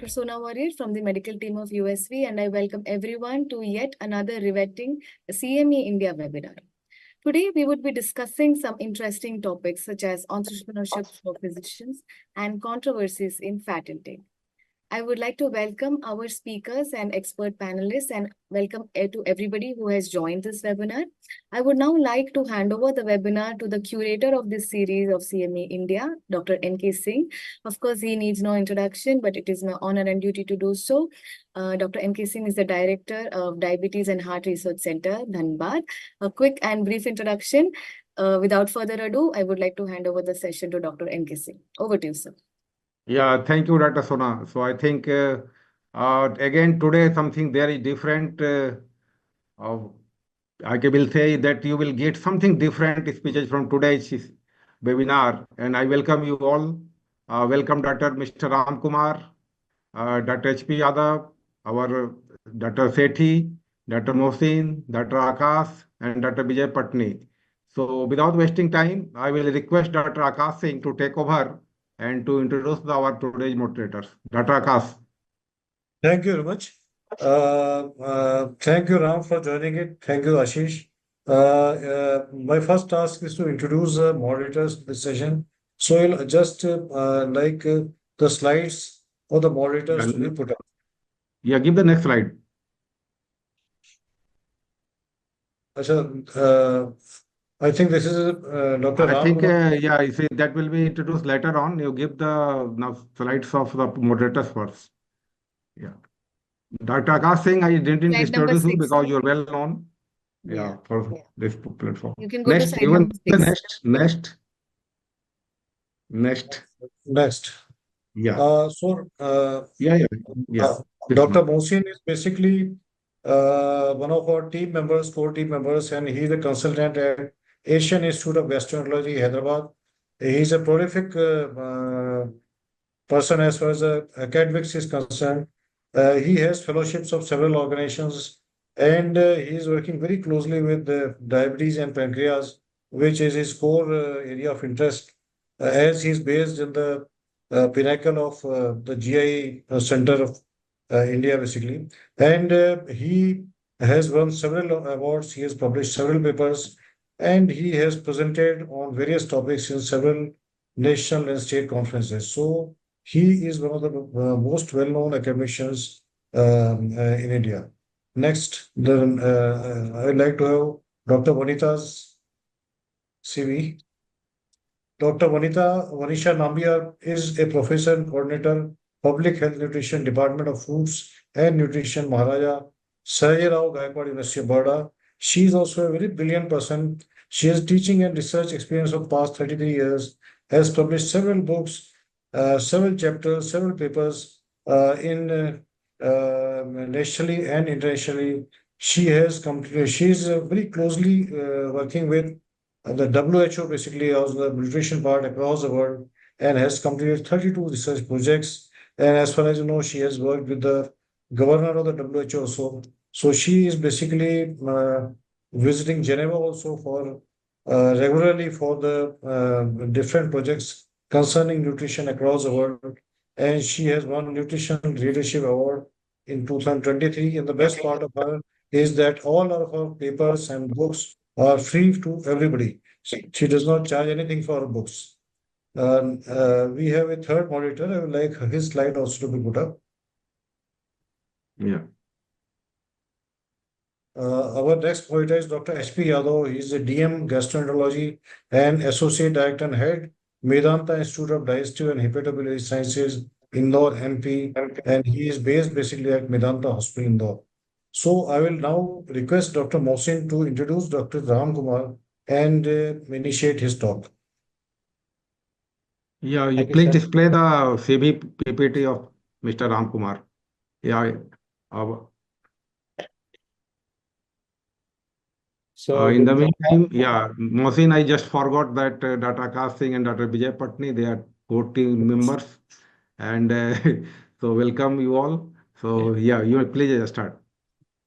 Dr. Sona Warrior from the medical team of USV, and I welcome everyone to yet another riveting CME India webinar. Today, we would be discussing some interesting topics such as entrepreneurship for physicians and controversies in fat intake. I would like to welcome our speakers and expert panelists and welcome to everybody who has joined this webinar. I would now like to hand over the webinar to the curator of this series of CME India, Dr. N.K. Singh. Of course, he needs no introduction, but it is my honor and duty to do so. Dr. N.K. Singh is the Director of Diabetes and Heart Research Center, Dhanbad. A quick and brief introduction. Without further ado, I would like to hand over the session to Dr. N.K. Singh. Over to you, sir. Yeah, thank you, Dr. Sona. So I think again today something very different. I will say that you will get something different speeches from today's webinar, and I welcome you all. Welcome Mr. Ram Kumar, Dr. H.P. Yadav, our Dr. Sethi, Dr. Mohsin, Dr. Akash, and Dr. Vijay Patni. So without wasting time, I will request Dr. Akash Singh to take over and to introduce our today's moderators. Dr. Akash. Thank you very much. Thank you, Ram, for joining it. Thank you, Ashish. My first task is to introduce the moderators to the session. So I'll adjust the slides for the moderators to be put up. Yeah, give the next slide. I think this is Dr. Ram. I think, yeah, you see, that will be introduced later on. You give the slides of the moderators first. Yeah. Dr. Akash Singh, I didn't introduce you because you're well known. Yeah, for this platform. You can go to slide number 6. Next. Yeah. Dr. Mohsin is basically one of our team members, core team members, and he's a consultant at Asian Institute of Gastroenterology, Hyderabad. He's a prolific person as far as academics is concerned. He has fellowships of several organizations, and he is working very closely with diabetes and pancreas, which is his core area of interest, as he's based in the pinnacle of the GI Center of India, basically. And he has won several awards, he has published several papers, and he has presented on various topics in several national and state conferences. So he is one of the most well-known academicians in India. Next, I would like to have Dr. Vanita's CV. Dr. Vanisha Nambiar is a professor and coordinator, Public Health Nutrition Department of Foods and Nutrition, Maharaja Sajai Rao Gaikwad University of Baroda. She is also a very brilliant person. She has teaching and research experience of past 33 years, has published several books, several chapters, several papers in nationally and internationally. She is very closely working with the WHO, basically, also the nutrition part across the world, and has completed 32 research projects. And as far as you know, she has worked with the governor of the WHO also. So she is basically visiting Geneva also for regularly for the different projects concerning nutrition across the world. And she has won Nutrition Leadership Award in 2023. And the best part of her is that all of her papers and books are free to everybody. She does not charge anything for her books. We have a third monitor. I would like his slide also to be put up. Yeah. Our next monitor is Dr. H.P. Yadav. He is a DM Gastroenterology and Associate Director and Head, Medanta Institute of Digestive and Hepatobiliary Sciences, Indore, MP, and he is based basically at Medanta Hospital, Indore. So I will now request Dr. Mohsin to introduce Dr. Ram Kumar and initiate his talk. Yeah, you please display the CV PPT of Mr. Ram Kumar. Yeah. So in the meantime, yeah, Mohsin, I just forgot that Dr. Akash Singh and Dr. Vijay Patni, they are core team members. And so welcome you all. So yeah, you please start.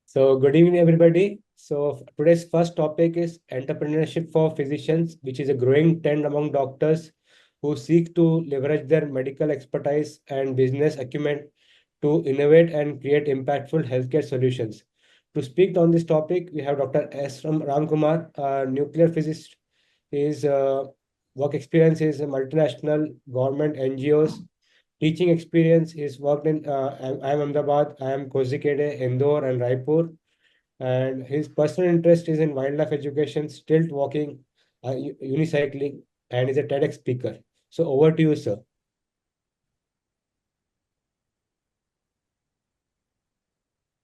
So good evening, everybody. So today's first topic is entrepreneurship for physicians, which is a growing trend among doctors who seek to leverage their medical expertise and business acumen to innovate and create impactful healthcare solutions. To speak on this topic, we have Dr. S. Ramkumar, a nuclear physicist. His work experience is multinational government NGOs. Teaching experience is worked in IIM Ahmedabad, IIM Kozhikode, Indore, and Raipur. And his personal interest is in wildlife education, stilt walking, unicycling, and is a TEDx speaker. So over to you, sir.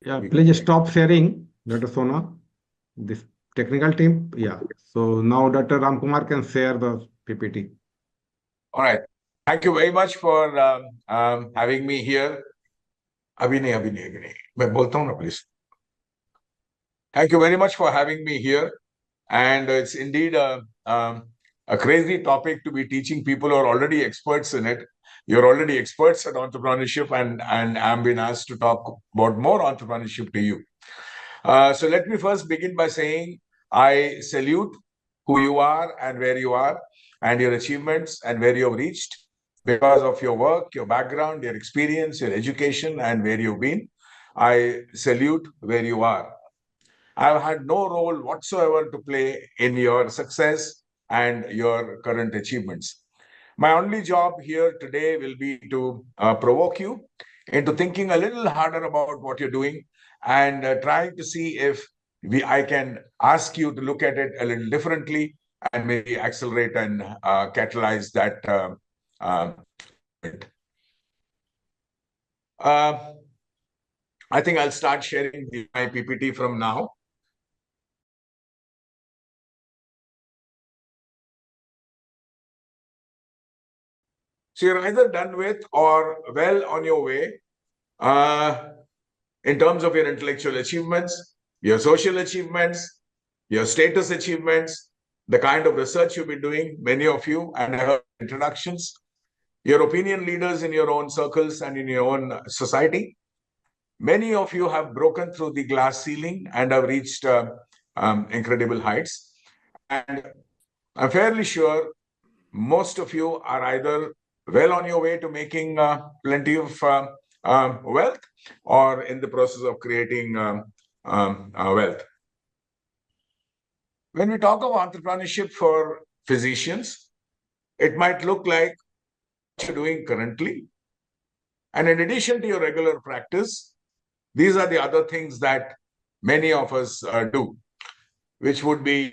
Yeah, please stop sharing, Dr. Sona. This technical team. Yeah. So now Dr. Ramkumar can share the PPT. All right. Thank you very much for having me here. Abhinay. मैं बोलता हूँ ना, please. Thank you very much for having me here. And it's indeed a crazy topic to be teaching people who are already experts in it. You're already experts at entrepreneurship, and I'm being asked to talk about more entrepreneurship to you. So let me first begin by saying I salute who you are and where you are, and your achievements and where you have reached because of your work, your background, your experience, your education, and where you've been. I salute where you are. I've had no role whatsoever to play in your success and your current achievements. My only job here today will be to provoke you into thinking a little harder about what you're doing and trying to see if I can ask you to look at it a little differently and maybe accelerate and catalyze that. I think I'll start sharing my PPT from now. So you're either done with or well on your way in terms of your intellectual achievements, your social achievements, your status achievements, the kind of research you've been doing, many of you, and I heard introductions, your opinion leaders in your own circles and in your own society. Many of you have broken through the glass ceiling and have reached incredible heights. And I'm fairly sure most of you are either well on your way to making plenty of wealth or in the process of creating wealth. When we talk of entrepreneurship for physicians, it might look like what you're doing currently. And in addition to your regular practice, these are the other things that many of us do, which would be,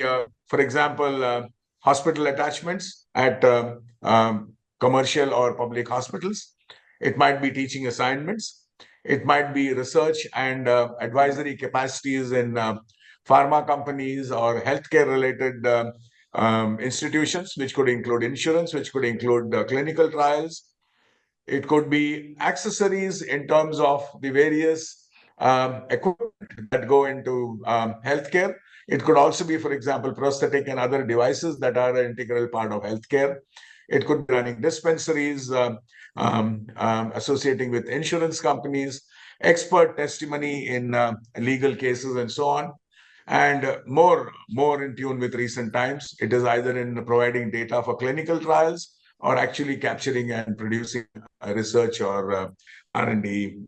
for example, hospital attachments at commercial or public hospitals. It might be teaching assignments. It might be research and advisory capacities in pharma companies or healthcare-related institutions, which could include insurance, which could include clinical trials. It could be accessories in terms of the various equipment that go into healthcare. It could also be, for example, prosthetic and other devices that are an integral part of healthcare. It could be running dispensaries, associating with insurance companies, expert testimony in legal cases, and so on. And more in tune with recent times, it is either in providing data for clinical trials or actually capturing and producing research or R&D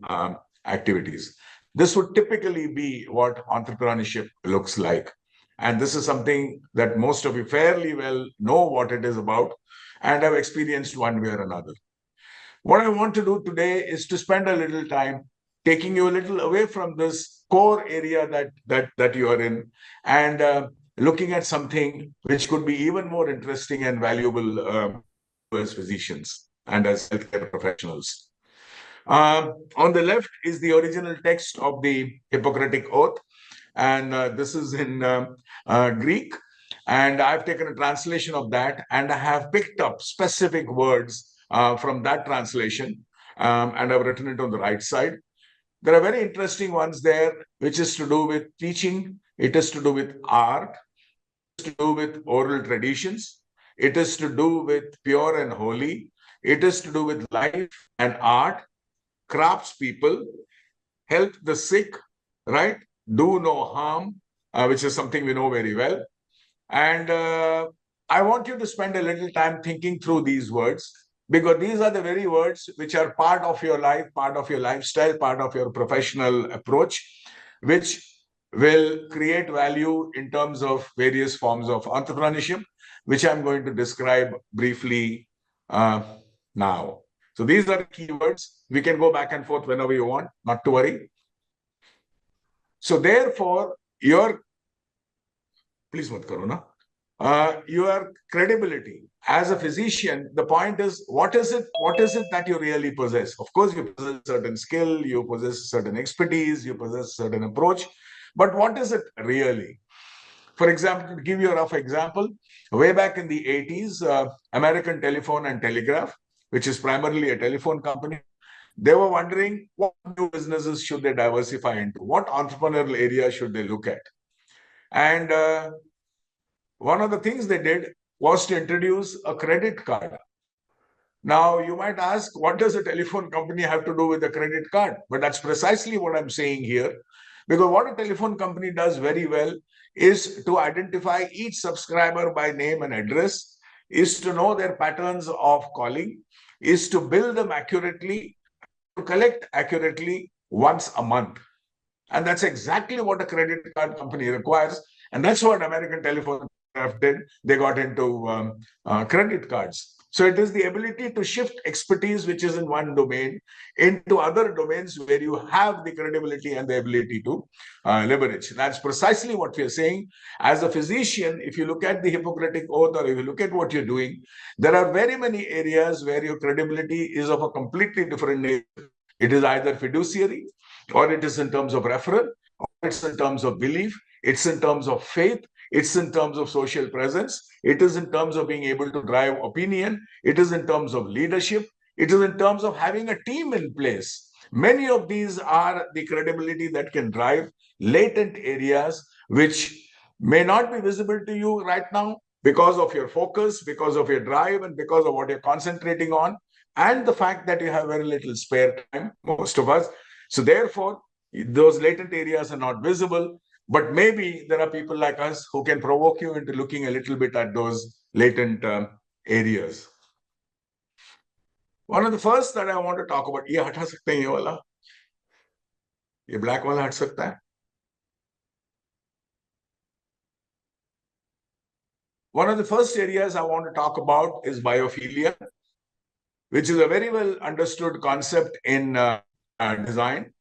activities. This would typically be what entrepreneurship looks like. And this is something that most of you fairly well know what it is about and have experienced one way or another. What I want to do today is to spend a little time taking you a little away from this core area that you are in and looking at something which could be even more interesting and valuable as physicians and as healthcare professionals. On the left is the original text of the Hippocratic Oath, and this is in Greek. And I've taken a translation of that, and I have picked up specific words from that translation, and I've written it on the right side. There are very interesting ones there, which is to do with teaching. It is to do with art. It is to do with oral traditions. It is to do with pure and holy. It is to do with life and art, craftspeople, help the sick, right? Do no harm, which is something we know very well. And I want you to spend a little time thinking through these words. because these are the very words which are part of your life, part of your lifestyle, part of your professional approach, which will create value in terms of various forms of entrepreneurship, which I'm going to describe briefly now. So these are keywords. We can go back and forth whenever you want, not to worry. So therefore, please mat karo na. Your credibility as a physician, the point is, what is it that you really possess? Of course, you possess a certain skill, you possess certain expertise, you possess a certain approach, but what is it really? For example, to give you a rough example, way back in the 80s, American Telephone and Telegraph, which is primarily a telephone company, they were wondering what new businesses should they diversify into, what entrepreneurial area should they look at. And one of the things they did was to introduce a credit card. Now, you might ask, what does a telephone company have to do with a credit card? But that's precisely what I'm saying here. Because what a telephone company does very well is to identify each subscriber by name and address, is to know their patterns of calling, is to bill them accurately, to collect accurately once a month. And that's exactly what a credit card company requires. And that's what American Telephone did. They got into credit cards. So it is the ability to shift expertise, which is in one domain, into other domains where you have the credibility and the ability to leverage. That's precisely what we're saying. As a physician, if you look at the Hippocratic Oath, or if you look at what you're doing, there are very many areas where your credibility is of a completely different nature. It is either fiduciary, or it is in terms of referral, or it's in terms of belief, it's in terms of faith, it's in terms of social presence, it is in terms of being able to drive opinion, it is in terms of leadership, it is in terms of having a team in place. Many of these are the credibility that can drive latent areas which may not be visible to you right now because of your focus, because of your drive, and because of what you're concentrating on, and the fact that you have very little spare time, most of us. So therefore, those latent areas are not visible. But maybe there are people like us who can provoke you into looking a little bit at those latent areas. One of the first that I want to talk about, ये हटा सकते हैं ये वाला, ये black वाला हट सकता है. One of the first areas I want to talk about is biophilia, which is a very well understood concept in design.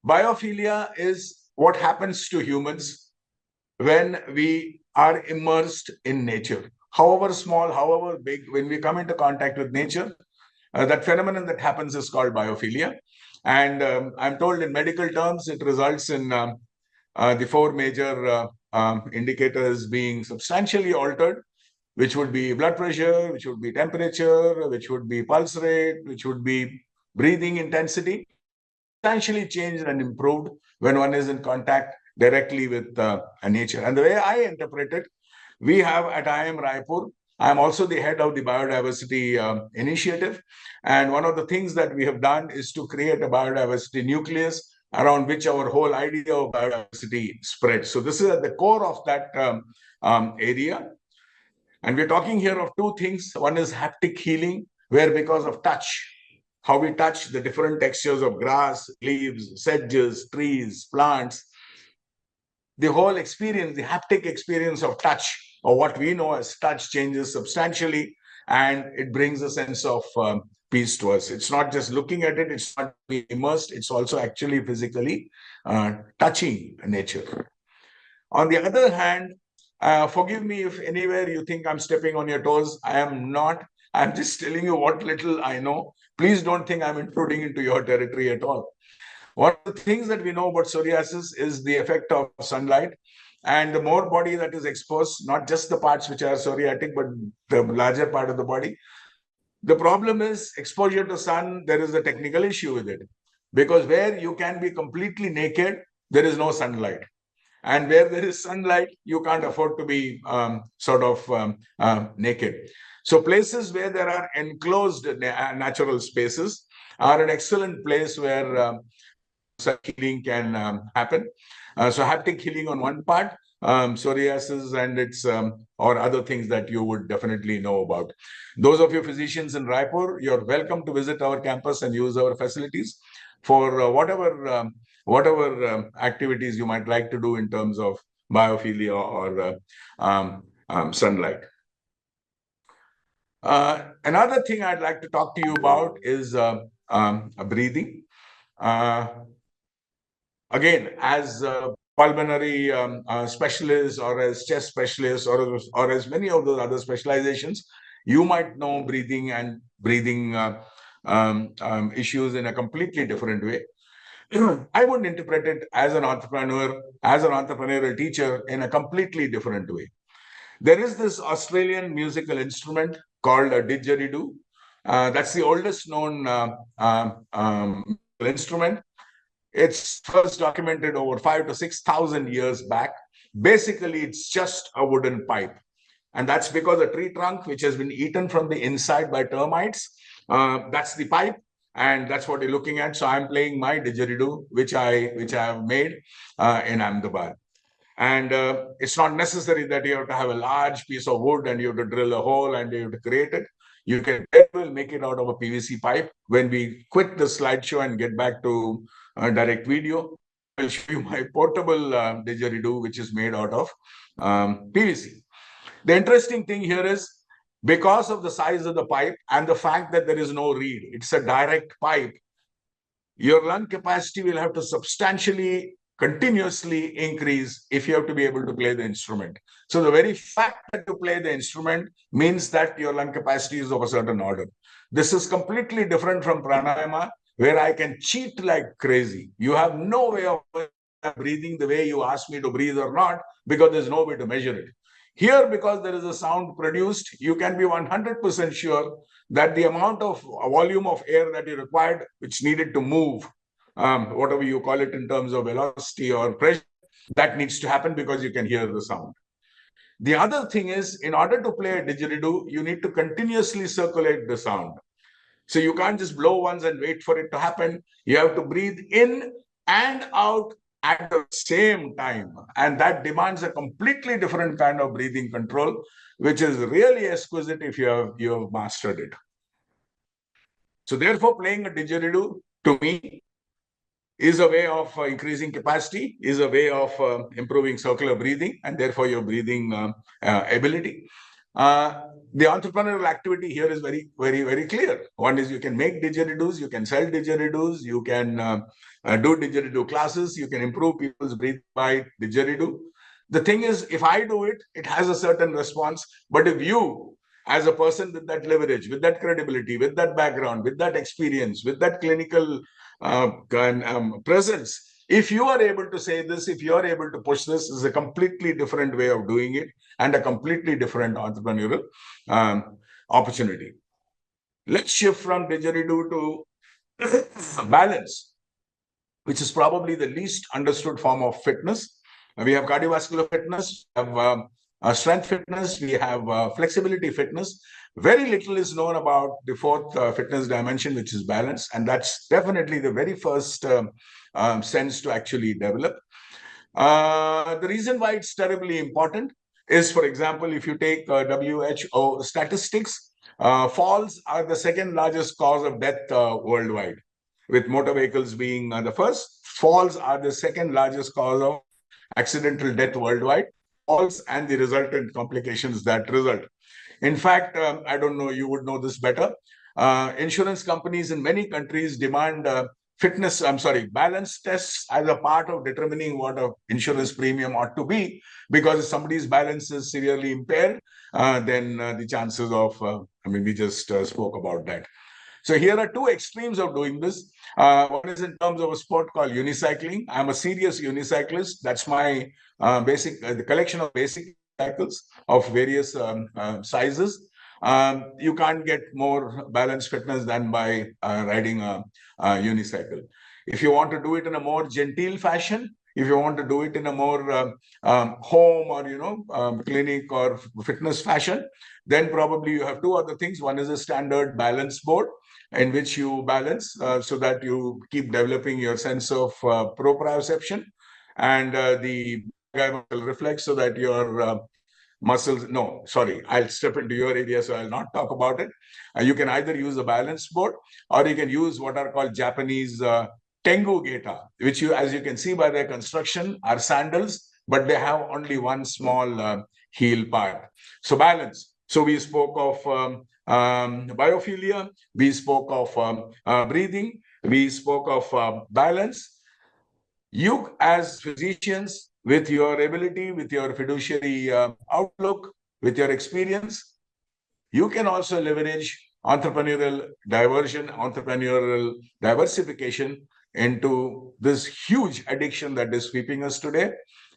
Biophilia is what happens to humans when we are immersed in nature. However small, however big, when we come into contact with nature, that phenomenon that happens is called biophilia. And I'm told in medical terms, it results in the four major indicators being substantially altered, which would be blood pressure, which would be temperature, which would be pulse rate, which would be breathing intensity, substantially changed and improved when one is in contact directly with nature. And the way I interpret it, we have at IIM Raipur, I'm also the head of the biodiversity initiative. And one of the things that we have done is to create a biodiversity nucleus around which our whole idea of biodiversity spreads. So this is at the core of that area. And we're talking here of two things. One is haptic healing, where because of touch, how we touch the different textures of grass, leaves, sedges, trees, plants, the whole experience, the haptic experience of touch, or what we know as touch, changes substantially, and it brings a sense of peace to us. It's not just looking at it, it's not being immersed, it's also actually physically touching nature. On the other hand, forgive me if anywhere you think I'm stepping on your toes. I am not. I'm just telling you what little I know. Please don't think I'm intruding into your territory at all. One of the things that we know about psoriasis is the effect of sunlight. And the more body that is exposed, not just the parts which are psoriatic, but the larger part of the body. The problem is exposure to sun, there is a technical issue with it. Because where you can be completely naked, there is no sunlight. And where there is sunlight, you can't afford to be naked. So places where there are enclosed natural spaces are an excellent place where healing can happen. So haptic healing on one part, psoriasis and its or other things that you would definitely know about. Those of you physicians in Raipur, you're welcome to visit our campus and use our facilities for whatever activities you might like to do in terms of biophilia or sunlight. Another thing I'd like to talk to you about is breathing. Again, as pulmonary specialists or as chest specialists or as many of those other specializations, you might know breathing and breathing issues in a completely different way. I would interpret it as an entrepreneur, as an entrepreneurial teacher in a completely different way. There is this Australian musical instrument called a didgeridoo. That's the oldest known instrument. It's first documented over 5,000 to 6,000 years back. Basically, it's just a wooden pipe. And that's because a tree trunk, which has been eaten from the inside by termites, that's the pipe. And that's what you're looking at. So I'm playing my didgeridoo, which I have made in Ahmedabad. And it's not necessary that you have to have a large piece of wood and you have to drill a hole and you have to create it. You can very well make it out of a PVC pipe. When we quit the slideshow and get back to direct video, I'll show you my portable didgeridoo, which is made out of PVC. The interesting thing here is, because of the size of the pipe and the fact that there is no reed, it's a direct pipe, your lung capacity will have to substantially, continuously increase if you have to be able to play the instrument. So the very fact that you play the instrument means that your lung capacity is of a certain order. This is completely different from pranayama, where I can cheat like crazy. You have no way of breathing the way you ask me to breathe or not, because there's no way to measure it. Here, because there is a sound produced, you can be 100% sure that the amount of volume of air that you required, which needed to move, whatever you call it in terms of velocity or pressure, that needs to happen because you can hear the sound. The other thing is, in order to play a didgeridoo, you need to continuously circulate the sound. So you can't just blow once and wait for it to happen. You have to breathe in and out at the same time. And that demands a completely different kind of breathing control, which is really exquisite if you have mastered it. So therefore, playing a didgeridoo, to me, is a way of increasing capacity, is a way of improving circular breathing, and therefore your breathing ability. The entrepreneurial activity here is very, very, very clear. One is you can make didgeridoos, you can sell didgeridoos, you can do didgeridoo classes, you can improve people's breathing by didgeridoo. The thing is, if I do it, it has a certain response. But if you, as a person with that leverage, with that credibility, with that background, with that experience, with that clinical presence, if you are able to say this, if you are able to push this, is a completely different way of doing it and a completely different entrepreneurial opportunity. Let's shift from didgeridoo to balance, which is probably the least understood form of fitness. We have cardiovascular fitness, we have strength fitness, we have flexibility fitness. Very little is known about the fourth fitness dimension, which is balance. And that's definitely the very first sense to actually develop. The reason why it's terribly important is, for example, if you take WHO statistics, falls are the second largest cause of death worldwide, with motor vehicles being the first. Falls are the second largest cause of accidental death worldwide. Falls and the resultant complications that result. In fact, I don't know, you would know this better. Insurance companies in many countries demand balance tests as a part of determining what an insurance premium ought to be, because if somebody's balance is severely impaired, then the chances of, we just spoke about that. So here are two extremes of doing this. One is in terms of a sport called unicycling. I'm a serious unicyclist. That's my the collection of basic cycles of various sizes. You can't get more balance fitness than by riding a unicycle. If you want to do it in a more genteel fashion, if you want to do it in a more home or clinic or fitness fashion, then probably you have two other things. One is a standard balance board in which you balance so that you keep developing your sense of proprioception. and the muscle reflex, so that your muscles. No, sorry, I'll step into your area, so I'll not talk about it. You can either use a balance board, or you can use what are called Japanese tengu geta, which as you can see by their construction, are sandals, but they have only one small heel part. So balance. So we spoke of biophilia, we spoke of breathing, we spoke of balance. You, as physicians, with your ability, with your fiduciary outlook, with your experience, you can also leverage entrepreneurial diversion, entrepreneurial diversification into this huge addiction that is sweeping us today.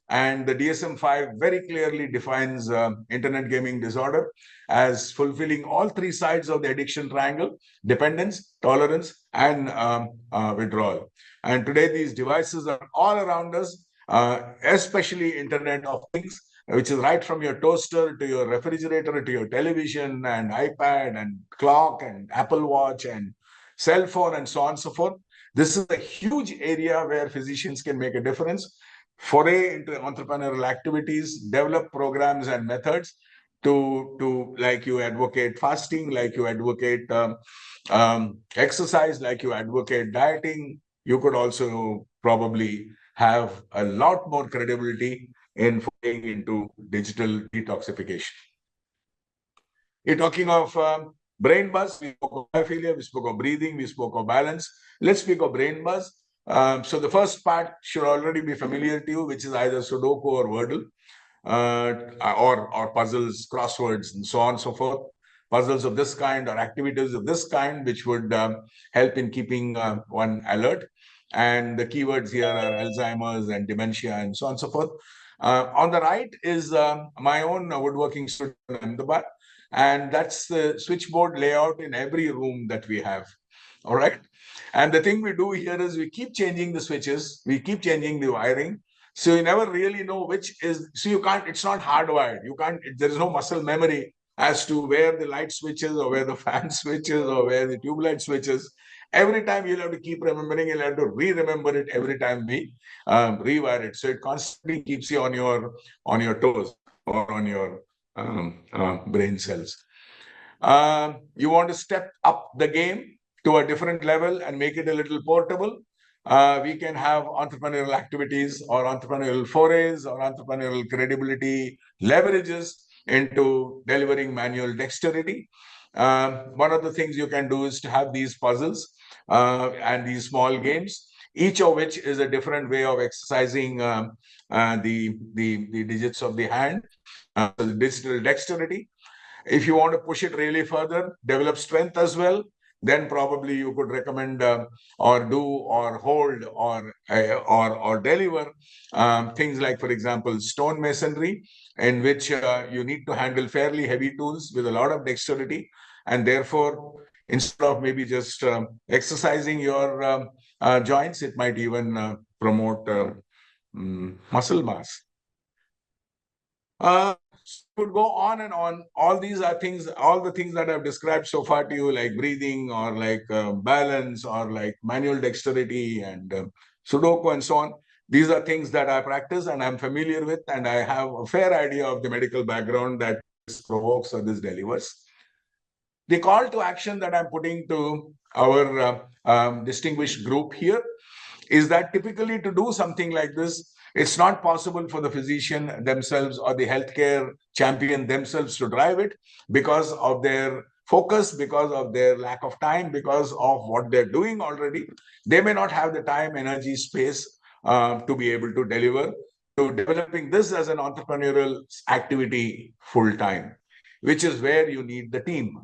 And the DSM-5 very clearly defines internet gaming disorder as fulfilling all three sides of the addiction triangle: dependence, tolerance, and withdrawal. And today, these devices are all around us, especially Internet of Things, which is right from your toaster to your refrigerator to your television and iPad and clock and Apple Watch and cell phone and so on and so forth. This is a huge area where physicians can make a difference. Foray into entrepreneurial activities, develop programs and methods to like you advocate fasting, like you advocate exercise, like you advocate dieting. You could also probably have a lot more credibility in falling into digital detoxification. You're talking of brain buzz, we spoke of biophilia, we spoke of breathing, we spoke of balance. Let's speak of brain buzz. So the first part should already be familiar to you, which is either Sudoku or Wordle, or puzzles, crosswords, and so on and so forth. Puzzles of this kind or activities of this kind, which would help in keeping one alert. And the keywords here are Alzheimer's and dementia and so on and so forth. On the right is my own woodworking studio in Ahmedabad, and that's the switchboard layout in every room that we have. All right. And the thing we do here is we keep changing the switches, we keep changing the wiring. So you never really know which is, so you can't, it's not hardwired. You can't, there is no muscle memory as to where the light switches or where the fan switches or where the tube light switches. Every time you'll have to keep remembering, you'll have to re-remember it every time we rewire it. So it constantly keeps you on your toes or on your brain cells. You want to step up the game to a different level and make it a little portable. We can have entrepreneurial activities or entrepreneurial forays or entrepreneurial credibility leverages into delivering manual dexterity. One of the things you can do is to have these puzzles and these small games, each of which is a different way of exercising the digits of the hand, the digital dexterity. If you want to push it really further, develop strength as well, then probably you could recommend or do or hold or deliver things like, for example, stone masonry, in which you need to handle fairly heavy tools with a lot of dexterity, and therefore, instead of maybe just exercising your joints, it might even promote muscle mass. Could go on and on. All these are things, all the things that I've described so far to you, like breathing or like balance or like manual dexterity and Sudoku and so on. These are things that I practice and I'm familiar with, and I have a fair idea of the medical background that this provokes or this delivers. The call to action that I'm putting to our distinguished group here is that typically to do something like this, it's not possible for the physician themselves or the healthcare champion themselves to drive it because of their focus, because of their lack of time, because of what they're doing already. They may not have the time, energy, space to be able to deliver to developing this as an entrepreneurial activity full time, which is where you need the team.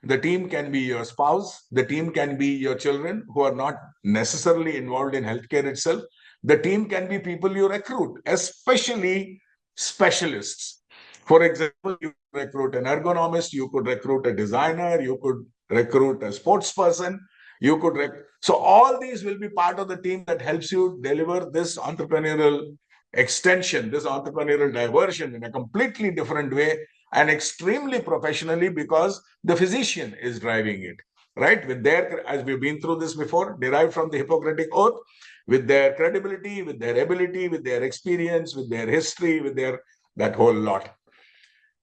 The team can be your spouse, the team can be your children who are not necessarily involved in healthcare itself. The team can be people you recruit, especially specialists. For example, you could recruit an ergonomist, you could recruit a designer, you could recruit a sports person, you could so all these will be part of the team that helps you deliver this entrepreneurial extension, this entrepreneurial diversion in a completely different way and extremely professionally, because the physician is driving it, right? With their, as we've been through this before, derived from the Hippocratic Oath, with their credibility, with their ability, with their experience, with their history, with their that whole lot.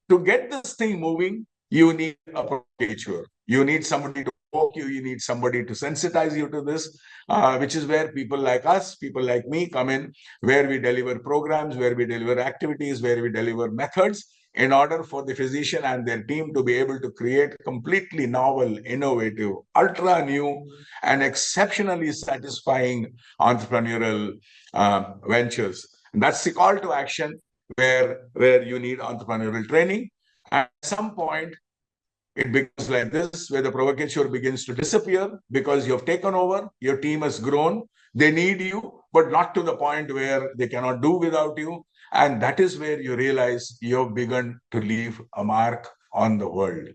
To get this thing moving, you need a provocateur. You need somebody to provoke you. You need somebody to sensitize you to this, which is where people like us, people like me come in, where we deliver programs, where we deliver activities, where we deliver methods in order for the physician and their team to be able to create completely novel, innovative, ultra new, and exceptionally satisfying entrepreneurial ventures. And that's the call to action where you need entrepreneurial training. At some point, it becomes like this, where the provocateur begins to disappear because you've taken over, your team has grown, they need you, but not to the point where they cannot do without you. And that is where you realize you've begun to leave a mark on the world,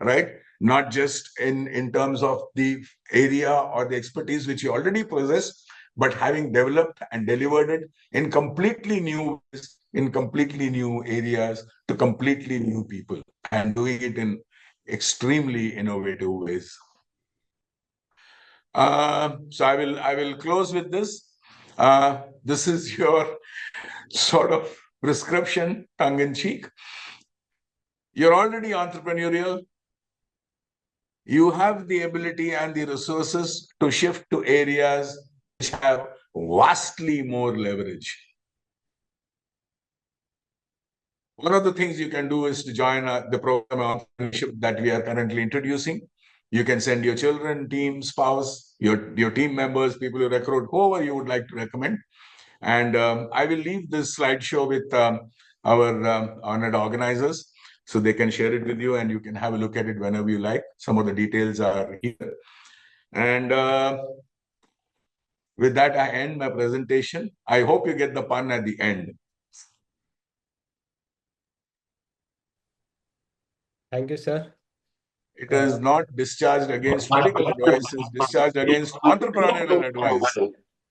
right? Not just in terms of the area or the expertise which you already possess, but having developed and delivered it in completely new ways, in completely new areas, to completely new people, and doing it in extremely innovative ways. So I will close with this. This is your sort of prescription, tongue in cheek. You're already entrepreneurial. You have the ability and the resources to shift to areas which have vastly more leverage. One of the things you can do is to join the program of entrepreneurship that we are currently introducing. You can send your children, team, spouse, your team members, people you recruit, whoever you would like to recommend. And I will leave this slideshow with our honored organizers, so they can share it with you and you can have a look at it whenever you like. Some of the details are here. And with that, I end my presentation. I hope you get the pun at the end. Thank you, sir. It is not discharged against medical advice, it's discharged against entrepreneurial advice.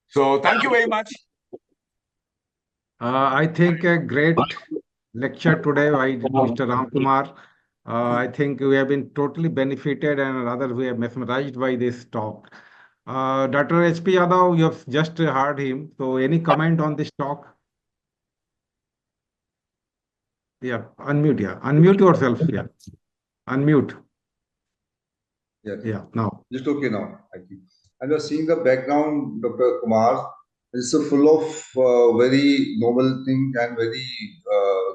So thank you very much. I think a great lecture today by Mr. Ramkumar. I think we have been totally benefited and rather we are mesmerized by this talk. Dr. H.P. Yadav, you have just heard him. So any comment on this talk? Yeah, unmute. Yeah, unmute yourself. Yeah, unmute. Yeah, now. Just okay now, I think. And you're seeing the background, Dr. Kumar, is so full of very noble things and very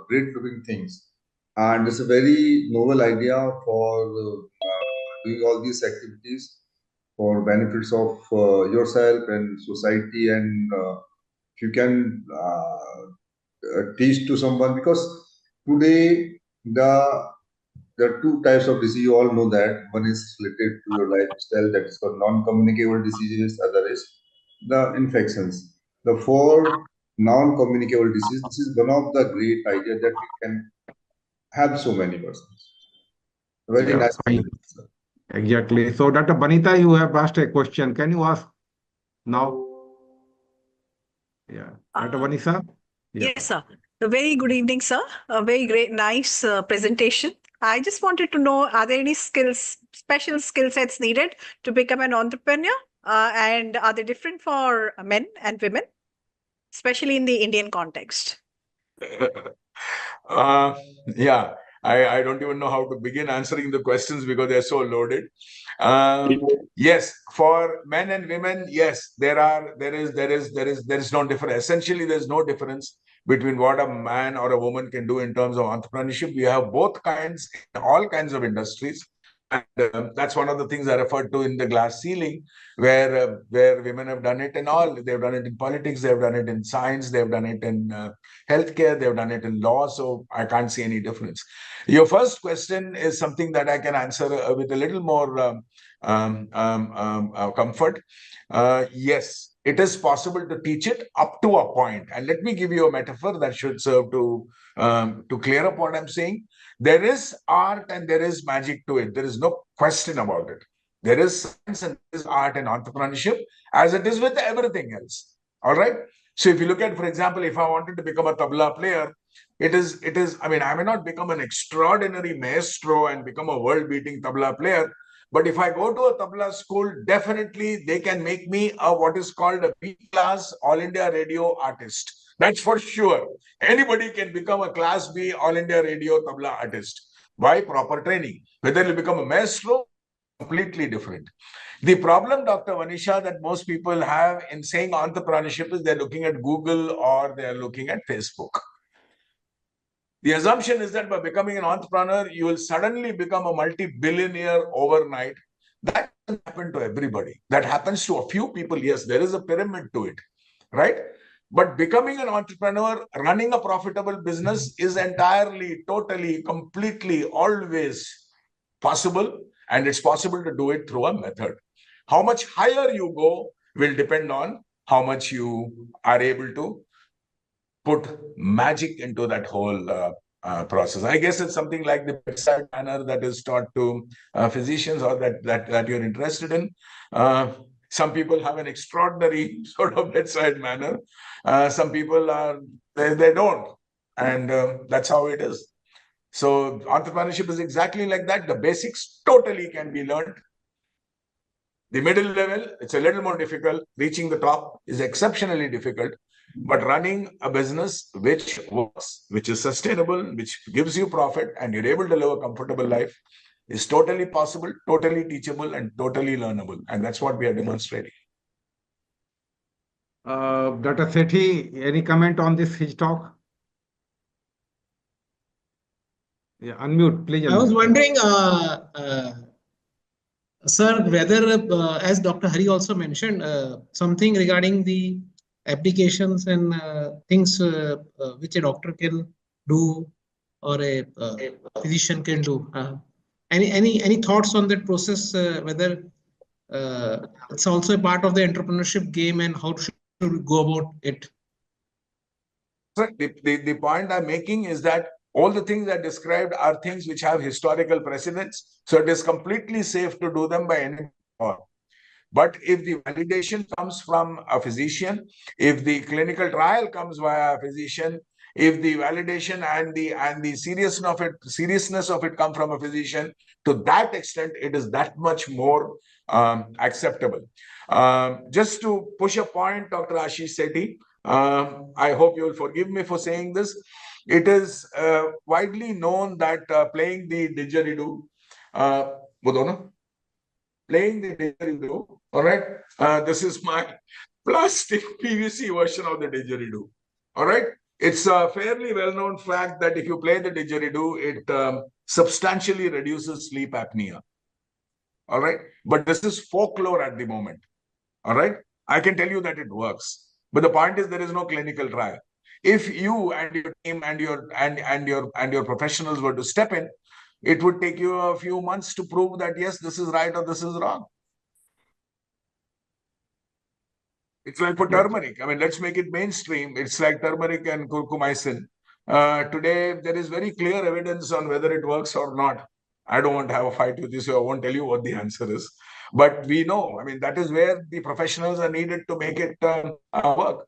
great looking things. And it's a very novel idea for doing all these activities for benefits of yourself and society. And if you can teach to someone, because today there are two types of disease. You all know that. One is related to your lifestyle, that is called non-communicable diseases. Other is the infections. The four non-communicable diseases. This is one of the great ideas that we can have so many persons. Very nice. Exactly. So, Dr. Banita, you have asked a question. Can you ask now? Yeah. Dr. Banisa? Yeah. Yes, sir. A very good evening, sir. A very great, nice presentation. I just wanted to know, are there any skills, special skill sets needed to become an entrepreneur? And are they different for men and women, especially in the Indian context? Yeah, I don't even know how to begin answering the questions because they're so loaded. Yes, for men and women, yes, there is no difference. Essentially, there's no difference between what a man or a woman can do in terms of entrepreneurship. We have both kinds, all kinds of industries. And that's one of the things I referred to in the glass ceiling, where women have done it in all. They've done it in politics, they've done it in science, they've done it in healthcare, they've done it in law. So I can't see any difference. Your first question is something that I can answer with a little more comfort. Yes, it is possible to teach it up to a point. And let me give you a metaphor that should serve to clear up what I'm saying. There is art and there is magic to it. There is no question about it. There is science and there is art and entrepreneurship, as it is with everything else. All right. So if you look at, for example, if I wanted to become a tabla player, it is, I mean, I may not become an extraordinary maestro and become a world-beating tabla player, But if I go to a tabla school, definitely they can make me a what is called a B-class All India Radio artist. That's for sure. Anybody can become a Class B All India Radio tabla artist by proper training. Whether you become a maestro, completely different. The problem, Dr. Vanisha, that most people have in saying entrepreneurship is they're looking at Google or they're looking at Facebook. The assumption is that by becoming an entrepreneur, you will suddenly become a multi-billionaire overnight. That doesn't happen to everybody. That happens to a few people. Yes, there is a pyramid to it, right? But becoming an entrepreneur, running a profitable business is entirely, totally, completely, always possible. And it's possible to do it through a method. How much higher you go will depend on how much you are able to put magic into that whole process. I guess it's something like the bedside manner that is taught to physicians, or that you're interested in. Some people have an extraordinary sort of bedside manner. Some people they don't, and that's how it is. So entrepreneurship is exactly like that. The basics totally can be learned. The middle level, it's a little more difficult. Reaching the top is exceptionally difficult. But running a business which works, which is sustainable, which gives you profit, and you're able to live a comfortable life is totally possible, totally teachable, and totally learnable. And that's what we are demonstrating. Dr. Sethi, any comment on his talk? Yeah, unmute, please. I was unmute. wondering, sir, whether, as Dr. Hari also mentioned, something regarding the applications and things which a doctor can do or a physician can do. Any thoughts on that process? Whether it's also a part of the entrepreneurship game, and how should we go about it? The point I'm making is that all the things I described are things which have historical precedence. So it is completely safe to do them by any. But if the validation comes from a physician, if the clinical trial comes via a physician, if the validation and the seriousness of it come from a physician, to that extent, it is that much more acceptable. Just to push a point, Dr. Ashish Sethi, I hope you will forgive me for saying this. It is widely known that playing the didgeridoo, playing the didgeridoo, all right? This is my plastic PVC version of the didgeridoo, all right? It's a fairly well-known fact that if you play the didgeridoo, it substantially reduces sleep apnea, all right? But this is folklore at the moment, all right? I can tell you that it works. But the point is there is no clinical trial. If you and your team and your professionals were to step in, it would take you a few months to prove that yes, this is right or this is wrong. It's like for turmeric. I mean, let's make it mainstream. It's like turmeric and curcumicin. Today, there is very clear evidence on whether it works or not. I don't want to have a fight with you, so I won't tell you what the answer is. But we know, I mean, that is where the professionals are needed to make it work.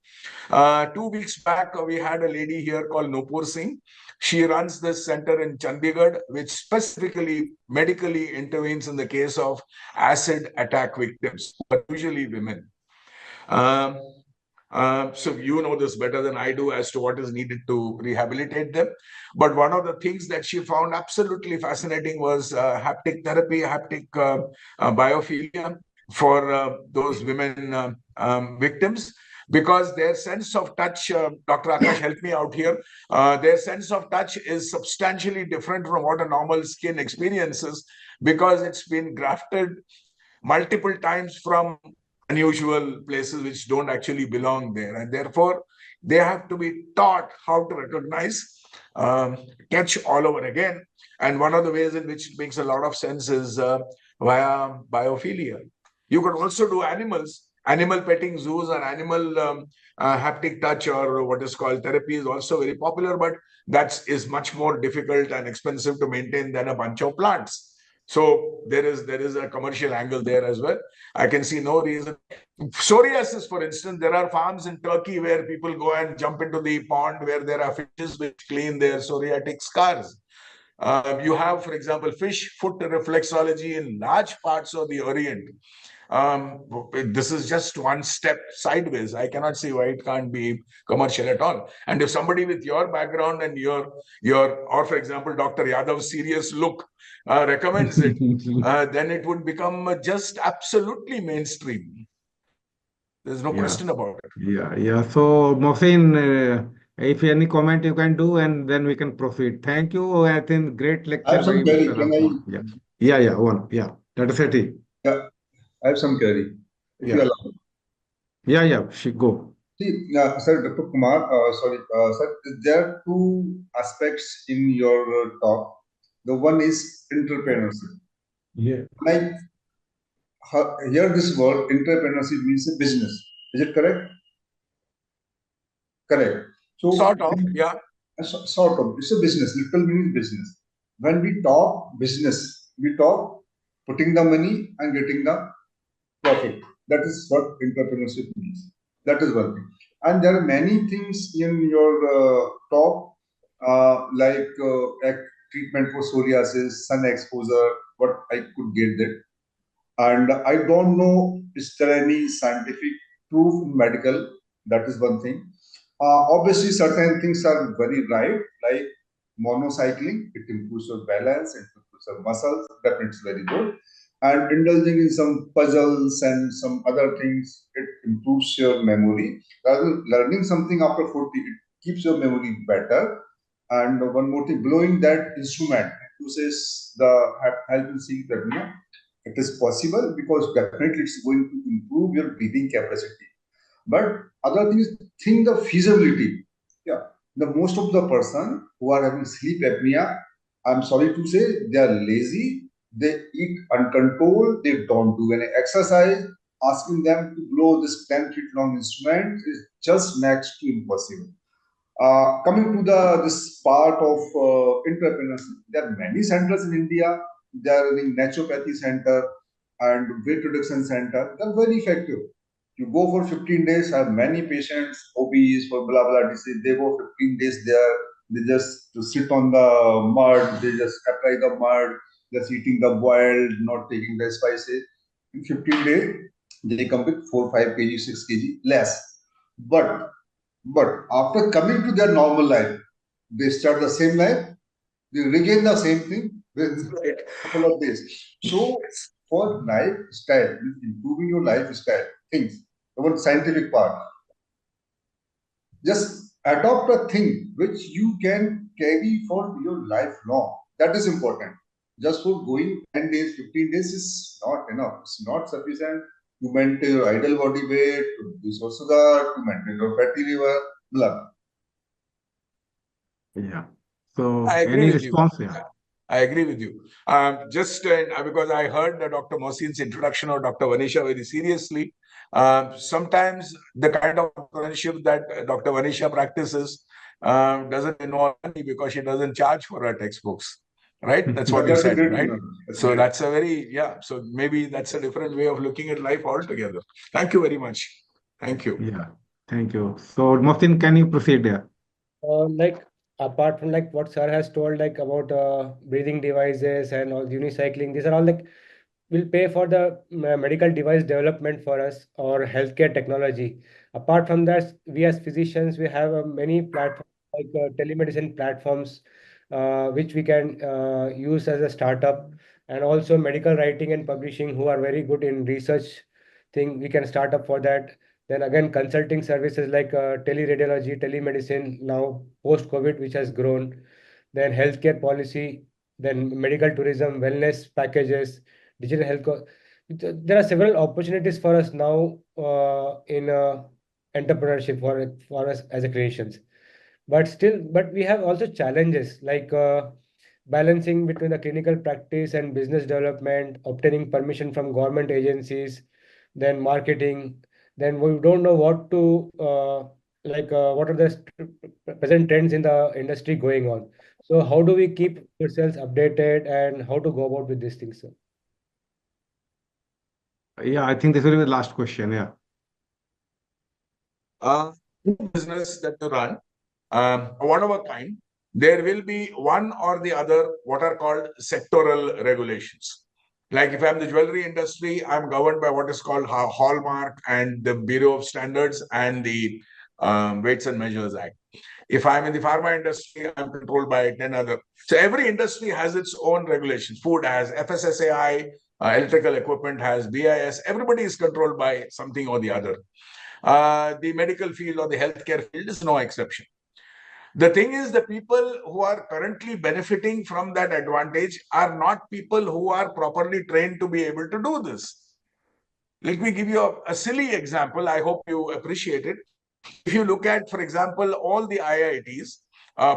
2 weeks back, we had a lady here called Nupur Singh. She runs this center in Chandigarh, which specifically medically intervenes in the case of acid attack victims, but usually women. So you know this better than I do as to what is needed to rehabilitate them. But one of the things that she found absolutely fascinating was haptic therapy, haptic biophilia for those women victims, because their sense of touch, Dr. Akash, help me out here, their sense of touch is substantially different from what a normal skin experiences, because it's been grafted multiple times from unusual places which don't actually belong there. And therefore, they have to be taught how to recognize touch all over again. And one of the ways in which it makes a lot of sense is via biophilia. You could also do animals. Animal petting zoos or animal haptic touch, or what is called therapy, is also very popular, but that is much more difficult and expensive to maintain than a bunch of plants. So there is a commercial angle there as well. I can see no reason. Psoriasis, for instance, there are farms in Turkey where people go and jump into the pond where there are fishes which clean their psoriatic scars. You have, for example, fish foot reflexology in large parts of the Orient. This is just one step sideways. I cannot see why it can't be commercial at all. And if somebody with your background and or for example, Dr. Yadav's serious look recommends it, then it would become just absolutely mainstream. There's no question about it. Yeah. So, Mohsin, if any comment you can do, and then we can proceed. Thank you. I think great I lecture have by some query. Mr. Can Ramkumar. I? Yeah. One. Yeah. That is it. Yeah, I have some query. If you Yeah. allow. Yeah. She go. See, sir, Dr. Kumar, sorry, sir, there are two aspects in your talk. The one is entrepreneurship. Yeah. When I hear this word, entrepreneurship means a business. Is it correct? Correct. So, Sort of, yeah. Sort of. It's a business. Literal meaning business. When we talk business, we talk putting the money and getting the profit. That is what entrepreneurship means. That is one thing. And there are many things in your talk, like treatment for psoriasis, sun exposure, what I could get that. And I don't know, is there any scientific proof in medical? That is one thing. Obviously, certain things are very right, like monocycling, it improves your balance, it improves your muscles, definitely it's very good. And indulging in some puzzles and some other things, it improves your memory. Rather than learning something after 40, it keeps your memory better. And one more thing, blowing that instrument reduces the help in seeing apnea. It is possible because definitely it's going to improve your breathing capacity. But other thing is think the feasibility. Yeah, the most of the person who are having sleep apnea, I'm sorry to say, they are lazy. They eat uncontrolled. They don't do any exercise. Asking them to blow this 10 feet long instrument is just next to impossible. Coming to this part of entrepreneurship, there are many centers in India. There are the naturopathy center and weight reduction center. They're very effective. You go for 15 days, have many patients, obese for blah blah disease. They go 15 days there. They just to sit on the mud. They just apply the mud. Just eating the boiled, not taking the spices. In 15 days, they come with 4, 5 kg, 6 kg less. But after coming to their normal life, they start the same life, they regain the same thing with a couple of days. So for lifestyle, improving your lifestyle, things, the one scientific part, just adopt a thing which you can carry for your life long. That is important. Just for going 10 days, 15 days is not enough. It's not sufficient to maintain your ideal body weight, to reduce your sugar, to maintain your fatty liver, blood. Yeah. So, I agree any with you. response? Yeah. I agree with you. Just because I heard Dr. Mohsin's introduction or Dr. Vanisha very seriously, sometimes the kind of entrepreneurship that Dr. Vanisha practices doesn't involve money because she doesn't charge for her textbooks. Right? That's what you That's a said, great right? one. So great. that's a very, so maybe that's a different way of looking at life altogether. Thank you very much. Thank you. Yeah. Thank you. So, Mohsin, can you proceed? Yeah. Like apart from like what sir has told like about breathing devices and all unicycling, these are all like will pay for the medical device development for us or healthcare technology. Apart from that, we as physicians we have many platforms like telemedicine platforms which we can use as a startup, and also medical writing and publishing who are very good in research thing we can start up for that. Then again, consulting services like teleradiology, telemedicine, now post-COVID, which has grown. Then healthcare policy, then medical tourism, wellness packages, digital health. There are several opportunities for us now in entrepreneurship for us as a creations. But we have also challenges like balancing between the clinical practice and business development, obtaining permission from government agencies, then marketing. Then we don't know what to what are the present trends in the industry going on. So how do we keep ourselves updated and how to go about with these things, sir? Yeah, I think this will be the last question. Yeah. Business that you run, one of a kind. there will be one or the other what are called sectoral regulations. Like if I'm the jewelry industry, I'm governed by what is called Hallmark and the Bureau of Standards and the Weights and Measures Act. If I'm in the pharma industry, I'm controlled by 10 other. So every industry has its own regulations. Food has FSSAI, electrical equipment has BIS. Everybody is controlled by something or the other. The medical field or the healthcare field is no exception. The thing is, the people who are currently benefiting from that advantage are not people who are properly trained to be able to do this. Let me give you a silly example. I hope you appreciate it. If you look at, for example, all the IITs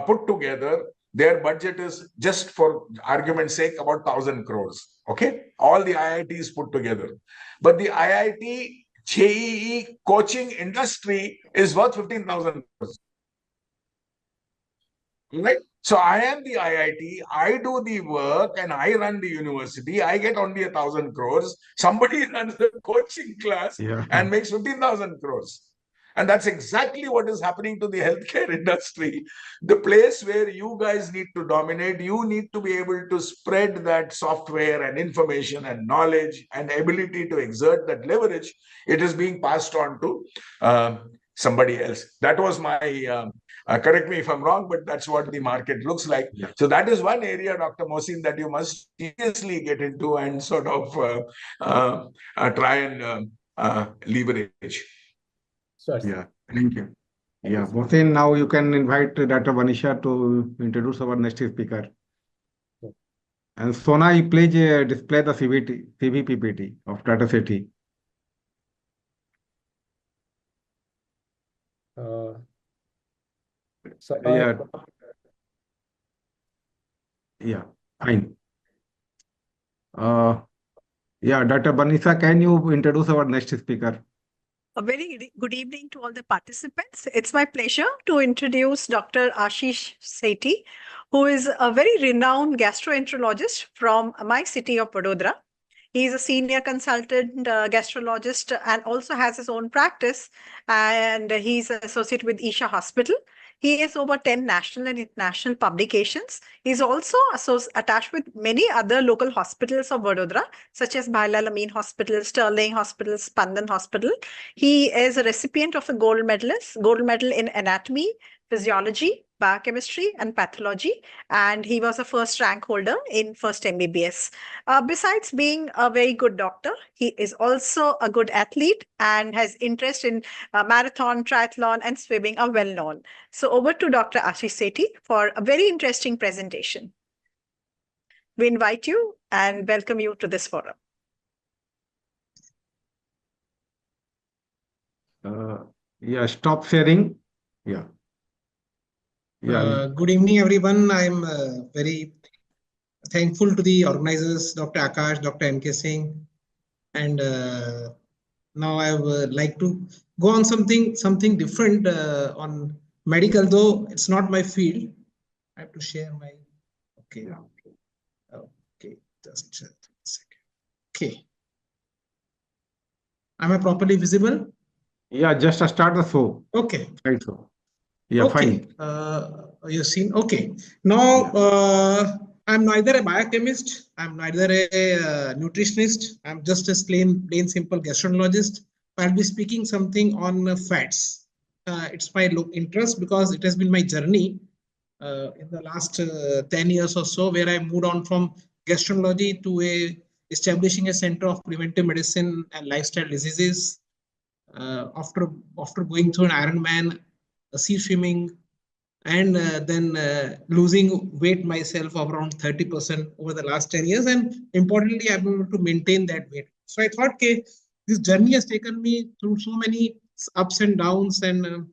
put together, their budget is, just for argument's sake, about 1,000 crores. Okay, all the IITs put together, but the IIT JEE coaching industry is worth 15,000 crores. Right? So I am the IIT, I do the work and I run the university. I get only 1,000 crores. Somebody runs the coaching class and makes 15,000 crores. And that's exactly what is happening to the healthcare industry. The place where you guys need to dominate, you need to be able to spread that software and information and knowledge and ability to exert that leverage. It is being passed on to somebody else. That was my correct me if I'm wrong, but that's what the market looks like. Yeah. So that is one area, Dr. Mohsin, that you must seriously get into and sort of try and leverage. Sure. Yeah, thank you. Yeah, Mohsin, now you can invite Dr. Vanisha to introduce our next speaker. And Sona, please display the CV PPT of Tata City. Yeah, fine. Yeah, Dr. Vanisha, can you introduce our next speaker? A very good evening to all the participants. It's my pleasure to introduce Dr. Ashish Sethi, who is a very renowned gastroenterologist from my city of Vadodara. He is a senior consultant gastrologist and also has his own practice, and he's associated with Isha Hospital. He has over 10 national and international publications. He's also attached with many other local hospitals of Vadodara, such as Bhailal Amin Hospital, Sterling Hospital, Spandan Hospital. He is a recipient of the gold medal in anatomy, physiology, biochemistry, and pathology, and he was a first rank holder in first MBBS. Besides being a very good doctor, he is also a good athlete and has interest in marathon, triathlon, and swimming are well known. So over to Dr. Ashish Sethi for a very interesting presentation. We invite you and welcome you to this forum. Yeah, stop sharing. Yeah. Good evening, everyone. I'm very thankful to the organizers, Dr. Akash, Dr. M.K. Singh. And now I would like to go on something different on medical, though it's not my field. I have to share my, okay. Okay, just a second. Okay. Am I properly visible? Yeah, just start the show. Okay. Right, so. Yeah, okay. Fine. You've seen, okay. Now, I'm neither a biochemist, I'm neither a nutritionist, I'm just a plain simple gastroenterologist. I'll be speaking something on fats. It's my interest because it has been my journey in the last 10 years or so, where I moved on from gastroenterology to establishing a center of preventive medicine and lifestyle diseases. After going through an Ironman, sea swimming, and then losing weight myself of around 30% over the last 10 years. And importantly, I've been able to maintain that weight. So I thought, okay, this journey has taken me through so many ups and downs, and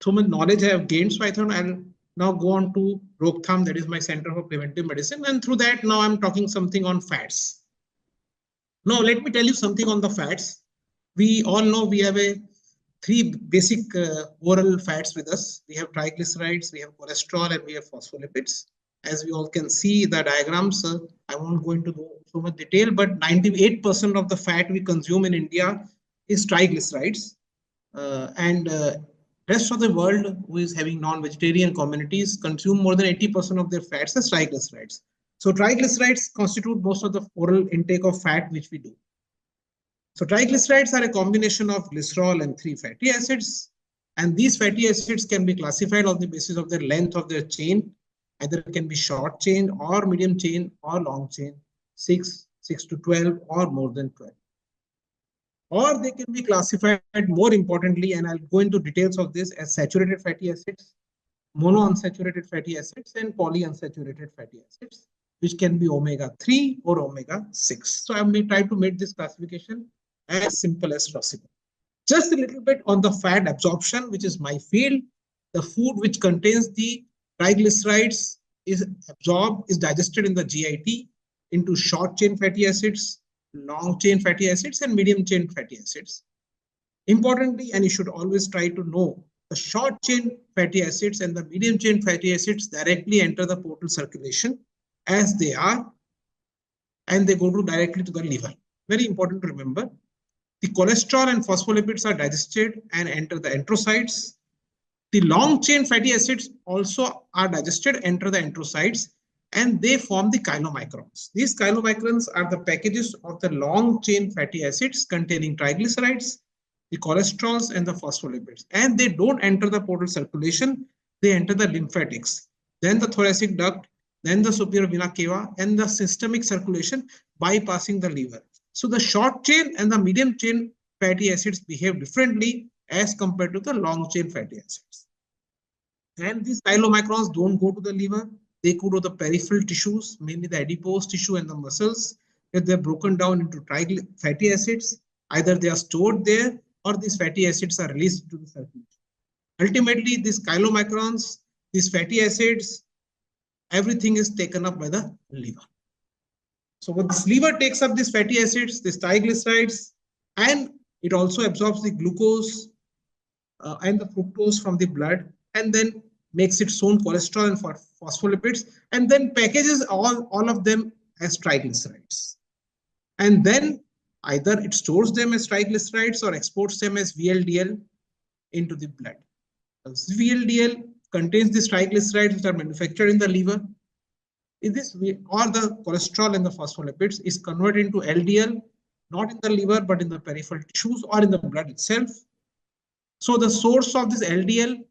so much knowledge I have gained. So I thought I'll now go on to Rokhtham, that is my Center for Preventive Medicine. And through that, now I'm talking something on fats. Now, let me tell you something on the fats. We all know we have three basic oral fats with us. We have triglycerides, we have cholesterol, and we have phospholipids. As we all can see the diagrams, I won't go into so much detail, but 98% of the fat we consume in India is triglycerides. And Rest of the world who is having non-vegetarian communities consume more than 80% of their fats as triglycerides. So triglycerides constitute most of the oral intake of fat which we do. So triglycerides are a combination of glycerol and 3 fatty acids. And these fatty acids can be classified on the basis of the length of their chain. Either it can be short chain or medium chain or long chain, 6 to 12 or more than 12. Or they can be classified more importantly, and I'll go into details of this, as saturated fatty acids, monounsaturated fatty acids, and polyunsaturated fatty acids, which can be omega-3 or omega-6. So I will try to make this classification as simple as possible. Just a little bit on the fat absorption, which is my field. The food which contains the triglycerides is absorbed, is digested in the GIT into short chain fatty acids, long chain fatty acids, and medium chain fatty acids. Importantly, and you should always try to know, the short chain fatty acids and the medium chain fatty acids directly enter the portal circulation as they are, and they go directly to the liver. Very important to remember. The cholesterol and phospholipids are digested and enter the enterocytes. The long chain fatty acids also are digested, enter the enterocytes, and they form the chylomicrons. These chylomicrons are the packages of the long chain fatty acids containing triglycerides, the cholesterols, and the phospholipids. And they don't enter the portal circulation, they enter the lymphatics, then the thoracic duct, then the superior vena cava, and the systemic circulation bypassing the liver. So the short chain and the medium chain fatty acids behave differently as compared to the long chain fatty acids. And these chylomicrons don't go to the liver, they go to the peripheral tissues, mainly the adipose tissue and the muscles. If they're broken down into fatty acids, either they are stored there or these fatty acids are released into the circulation. Ultimately, these chylomicrons, these fatty acids, everything is taken up by the liver. So when this liver takes up these fatty acids, these triglycerides, and it also absorbs the glucose and the fructose from the blood, and then makes its own cholesterol and phospholipids, and then packages all of them as triglycerides. And then either it stores them as triglycerides or exports them as VLDL into the blood. VLDL contains these triglycerides which are manufactured in the liver. In this way, all the cholesterol and the phospholipids is converted into LDL, not in the liver, but in the peripheral tissues or in the blood itself. So the source of this LDL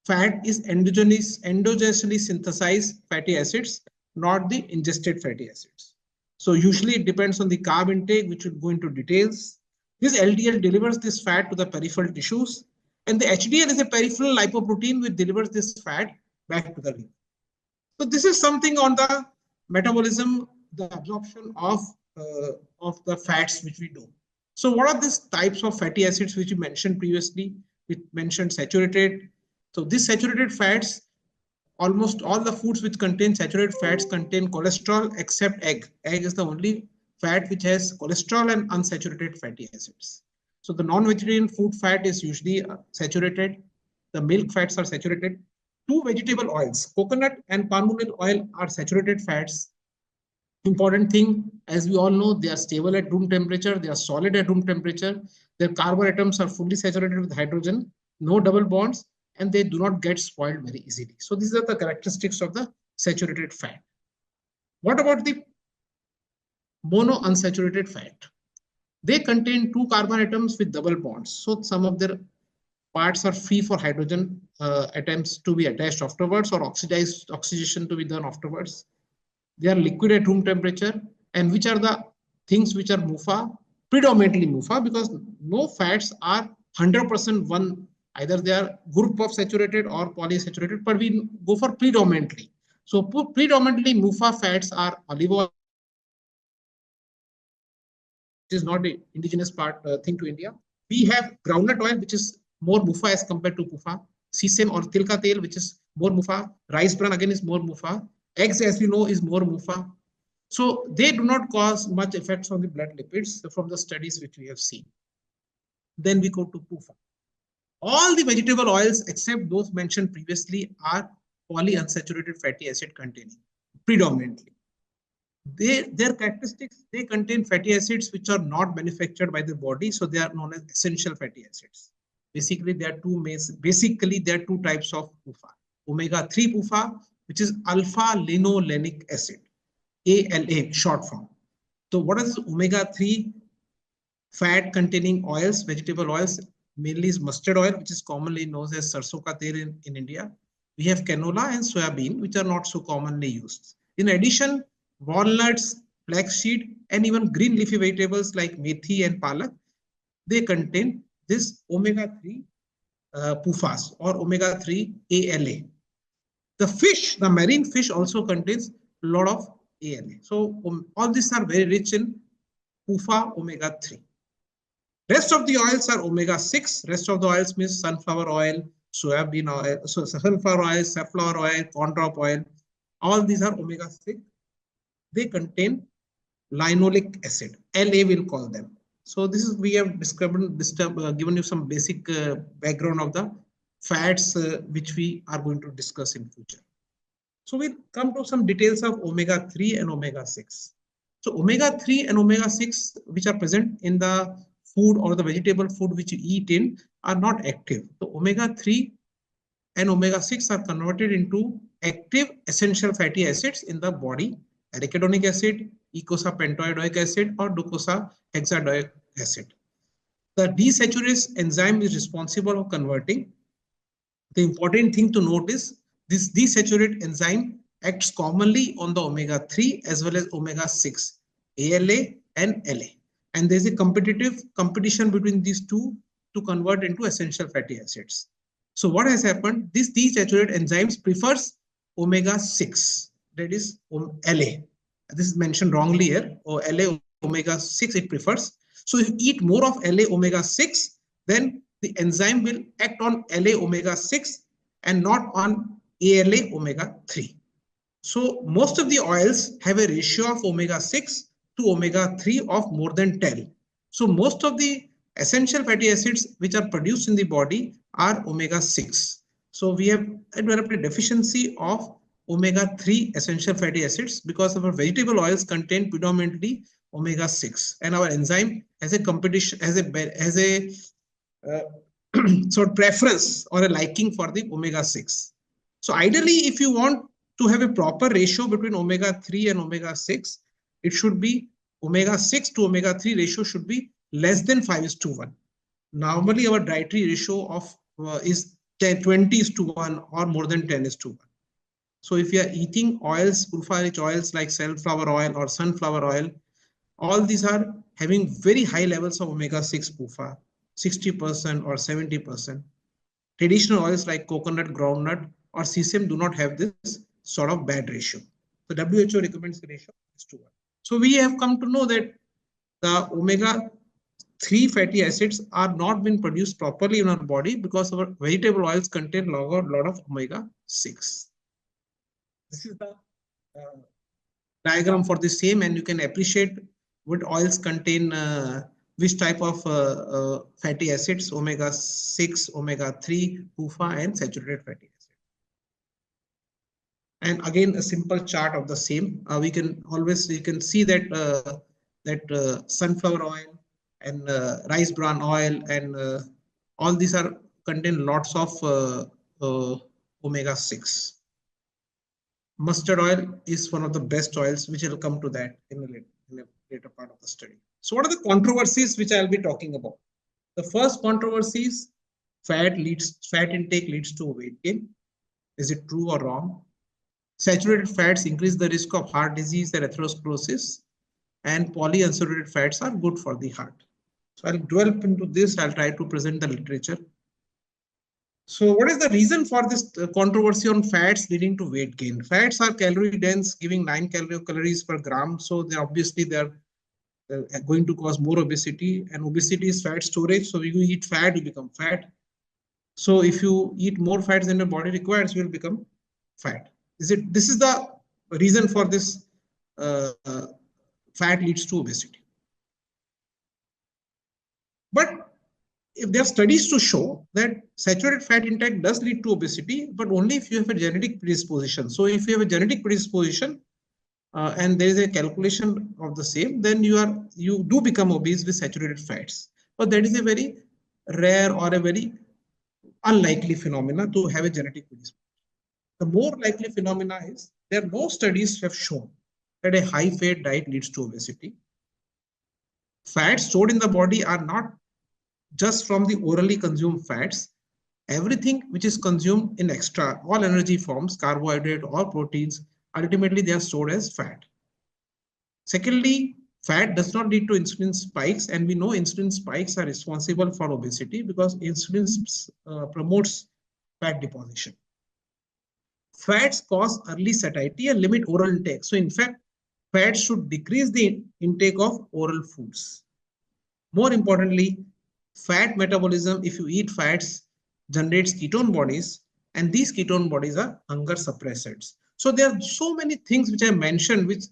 fat is endogenously synthesized fatty acids, not the ingested fatty acids. So usually it depends on the carb intake, which will go into details. This LDL delivers this fat to the peripheral tissues, and the HDL is a peripheral lipoprotein which delivers this fat back to the liver. So this is something on the metabolism, the absorption of the fats which we do. So what are these types of fatty acids which we mentioned previously? We mentioned saturated. So these saturated fats, almost all the foods which contain saturated fats contain cholesterol except egg. Egg is the only fat which has cholesterol and unsaturated fatty acids. So the non-vegetarian food fat is usually saturated. The milk fats are saturated. 2 vegetable oils, coconut and palm oil, are saturated fats. Important thing, as we all know, they are stable at room temperature, they are solid at room temperature, their carbon atoms are fully saturated with hydrogen, no double bonds, and they do not get spoiled very easily. So these are the characteristics of the saturated fat. What about the monounsaturated fat? They contain 2 carbon atoms with double bonds. So some of their parts are free for hydrogen atoms to be attached afterwards, or oxidation to be done afterwards. They are liquid at room temperature. And which are the things which are MUFA? Predominantly MUFA, because no fats are 100% one. Either they are group of saturated or polysaturated, but we go for predominantly. So predominantly MUFA fats are olive oil, which is not an indigenous thing to India. We have groundnut oil, which is more MUFA as compared to PUFA. Sesame or tilka tel, which is more MUFA. Rice bran again is more MUFA. Eggs, as we know, is more MUFA. So they do not cause much effects on the blood lipids from the studies which we have seen. Then we go to PUFA. All the vegetable oils except those mentioned previously are polyunsaturated fatty acid containing, predominantly. Their characteristics, they contain fatty acids which are not manufactured by the body, so they are known as essential fatty acids. Basically, there are two types of PUFA. Omega-3 PUFA, which is alpha-linolenic acid, ALA short form. So what is omega-3 fat containing oils, vegetable oils? Mainly is mustard oil, which is commonly known as sarson ka tel in India. We have canola and soybean, which are not so commonly used. In addition, walnuts, flaxseed, and even green leafy vegetables like methi and palak, they contain this omega-3 PUFAs or omega-3 ALA. The fish, the marine fish also contains a lot of ALA. So all these are very rich in PUFA omega-3. Rest of the oils are omega-6. Rest of the oils means sunflower oil, soybean oil, so sunflower oil, safflower oil, corn drop oil. All these are omega-6. They contain linoleic acid, LA we'll call them. So this is, we have given you some basic background of the fats which we are going to discuss in future. So we'll come to some details of omega-3 and omega-6. So omega-3 and omega-6 which are present in the food or the vegetable food which you eat in are not active. So omega-3 and omega-6 are converted into active essential fatty acids in the body: arachidonic acid, eicosapentaenoic acid, or docosahexaenoic acid. The desaturase enzyme is responsible for converting. The important thing to note is this desaturate enzyme acts commonly on the omega-3 as well as omega-6, ALA and LA. And there's a competition between these two to convert into essential fatty acids. So what has happened? This desaturate enzymes prefers omega-6, that is LA. This is mentioned wrongly here, or LA omega-6 it prefers. So if you eat more of LA omega-6, then the enzyme will act on LA omega-6 and not on ALA omega-3. So most of the oils have a ratio of omega-6 to omega-3 of more than 10. So most of the essential fatty acids which are produced in the body are omega-6. So we have developed a deficiency of omega-3 essential fatty acids because our vegetable oils contain predominantly omega-6, and our enzyme has a competition, has a sort of preference or a liking for the omega-6. So ideally, if you want to have a proper ratio between omega-3 and omega-6, it should be omega-6 to omega-3 ratio should be less than 5:1. Normally, our dietary ratio of is 20:1 or more than 10:1. So if you are eating oils, PUFA-rich oils like safflower oil or sunflower oil, all these are having very high levels of omega-6 PUFA, 60% or 70%. Traditional oils like coconut, groundnut, or sesame do not have this sort of bad ratio. The WHO recommends the ratio is 2:1. So we have come to know that the omega-3 fatty acids are not being produced properly in our body because our vegetable oils contain a lot of omega-6. This is the diagram for the same, and you can appreciate what oils contain which type of fatty acids: omega-6, omega-3, PUFA, and saturated fatty acids. And again, a simple chart of the same. We can see that sunflower oil and rice bran oil and all these are contain lots of omega-6. Mustard oil is one of the best oils, which will come to that in a later part of the study. So what are the controversies which I'll be talking about? The first controversy is fat intake leads to weight gain. Is it true or wrong? Saturated fats increase the risk of heart disease and atherosclerosis, and polyunsaturated fats are good for the heart. So I'll delve into this. I'll try to present the literature. So what is the reason for this controversy on fats leading to weight gain? Fats are calorie dense, giving 9 calories per gram. So they are going to cause more obesity, and obesity is fat storage. So if you eat fat, you become fat. So if you eat more fats than your body requires, you will become fat. This is the reason for this fat leads to obesity. But if there are studies to show that saturated fat intake does lead to obesity, but only if you have a genetic predisposition. So if you have a genetic predisposition and there is a calculation of the same, then you do become obese with saturated fats. But that is a very rare or a very unlikely phenomena to have a genetic predisposition. The more likely phenomena is there no studies have shown that a high fat diet leads to obesity. Fats stored in the body are not just from the orally consumed fats. Everything which is consumed in extra, all energy forms, carbohydrate or proteins, ultimately they are stored as fat. Secondly, fat does not lead to insulin spikes, and we know insulin spikes are responsible for obesity because insulin promotes fat deposition. Fats cause early satiety and limit oral intake. So in fact, fats should decrease the intake of oral foods. More importantly, fat metabolism, if you eat fats, generates ketone bodies, and these ketone bodies are hunger suppressants. So there are so many things which I mentioned which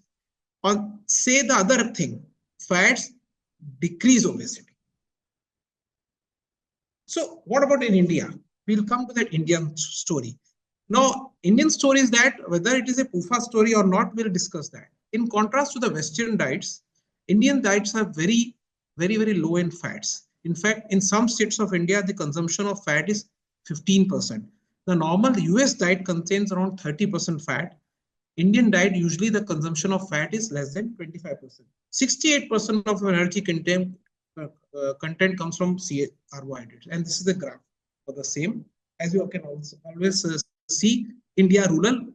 on say the other thing, fats decrease obesity. So what about in India? We'll come to that Indian story. Now, Indian story is that whether it is a PUFA story or not, we'll discuss that. In contrast to the Western diets, Indian diets are very, very low in fats. In fact, in some states of India, the consumption of fat is 15%. The normal US diet contains around 30% fat. Indian diet, usually the consumption of fat is less than 25%. 68% of energy content comes from carbohydrates. And this is the graph for the same. As you can always see, India rural,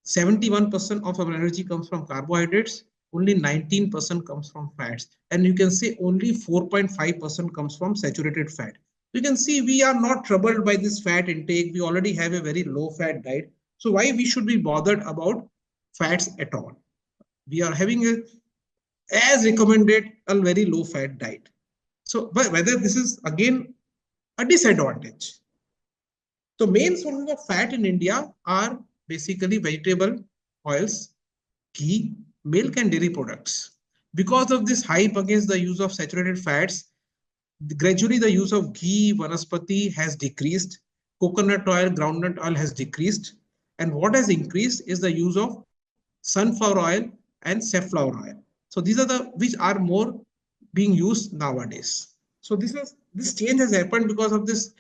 71% of our energy comes from carbohydrates, only 19% comes from fats. And you can see only 4.5% comes from saturated fat. You can see we are not troubled by this fat intake. We already have a very low fat diet. So why we should be bothered about fats at all? We are having a, as recommended, a very low fat diet. So but whether this is again a disadvantage. So main sources of fat in India are basically vegetable oils, ghee, milk and dairy products. Because of this hype against the use of saturated fats, gradually the use of ghee, vanaspati has decreased, coconut oil, groundnut oil has decreased, and what has increased is the use of sunflower oil and safflower oil. So these are the which are more being used nowadays. So this change has happened because of this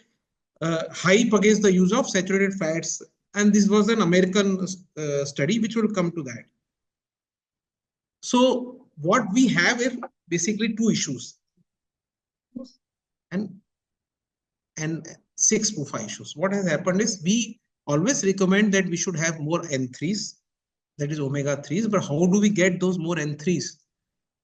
hype against the use of saturated fats, and this was an American study which will come to that. So what we have is basically two issues and 6 PUFA issues. What has happened is we always recommend that we should have more N3s, that is omega-3s, but how do we get those more N3s?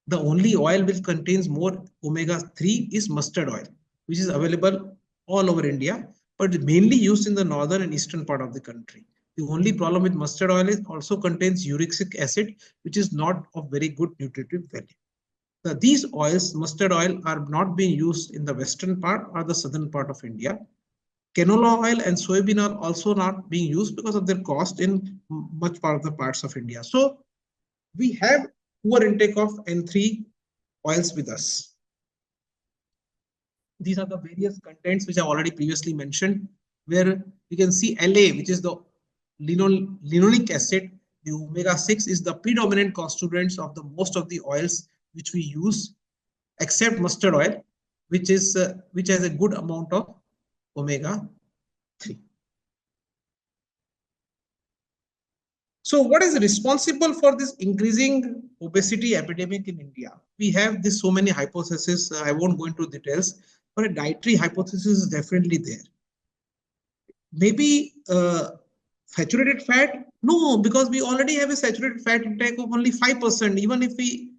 The only oil which contains more omega-3 is mustard oil, which is available all over India, but mainly used in the northern and eastern part of the country. The only problem with mustard oil is also contains uric acid, which is not of very good nutritive value. Now, these oils, mustard oil, are not being used in the western part or the southern part of India. Canola oil and soybean oil also not being used because of their cost in much part of the parts of India. So we have poor intake of N3 oils with us. These are the various contents which I already previously mentioned, where you can see LA, which is the linoleic acid. The omega-6 is the predominant constituents of the most of the oils which we use, except mustard oil, which has a good amount of omega-3. So what is responsible for this increasing obesity epidemic in India? We have this so many hypotheses. I won't go into details, but a dietary hypothesis is definitely there. Maybe saturated fat? No, because we already have a saturated fat intake of only 5%. Even if we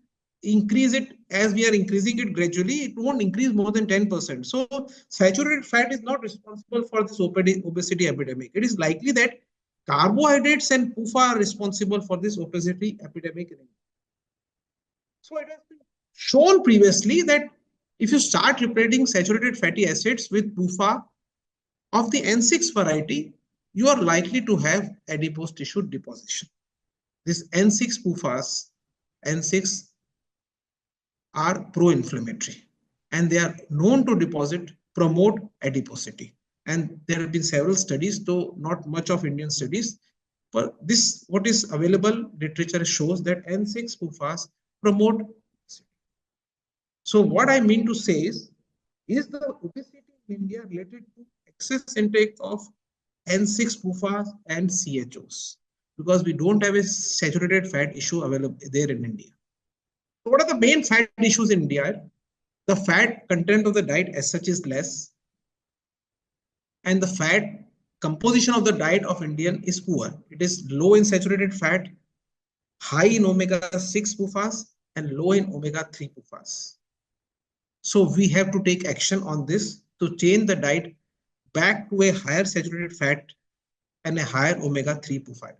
increase it as we are increasing it gradually, it won't increase more than 10%. So saturated fat is not responsible for this obesity epidemic. It is likely that carbohydrates and PUFA are responsible for this obesity epidemic in India. So it has been shown previously that if you start replacing saturated fatty acids with PUFA of the N6 variety, you are likely to have adipose tissue deposition. This N6 PUFAs, N6 are pro-inflammatory and they are known to promote adiposity. And there have been several studies, though not much of Indian studies, but this what is available literature shows that N6 PUFAs promote. So what I mean to say is is the obesity in India related to excess intake of N6-PUFAs and CHOs? Because we don't have a saturated fat issue available there in India. So what are the main fat issues in India? The fat content of the diet as such is less, and the fat composition of the diet of Indian is poor. It is low in saturated fat, high in omega-6 PUFAs, and low in omega-3 PUFAs. So we have to take action on this to change the diet back to a higher saturated fat and a higher omega-3 PUFA.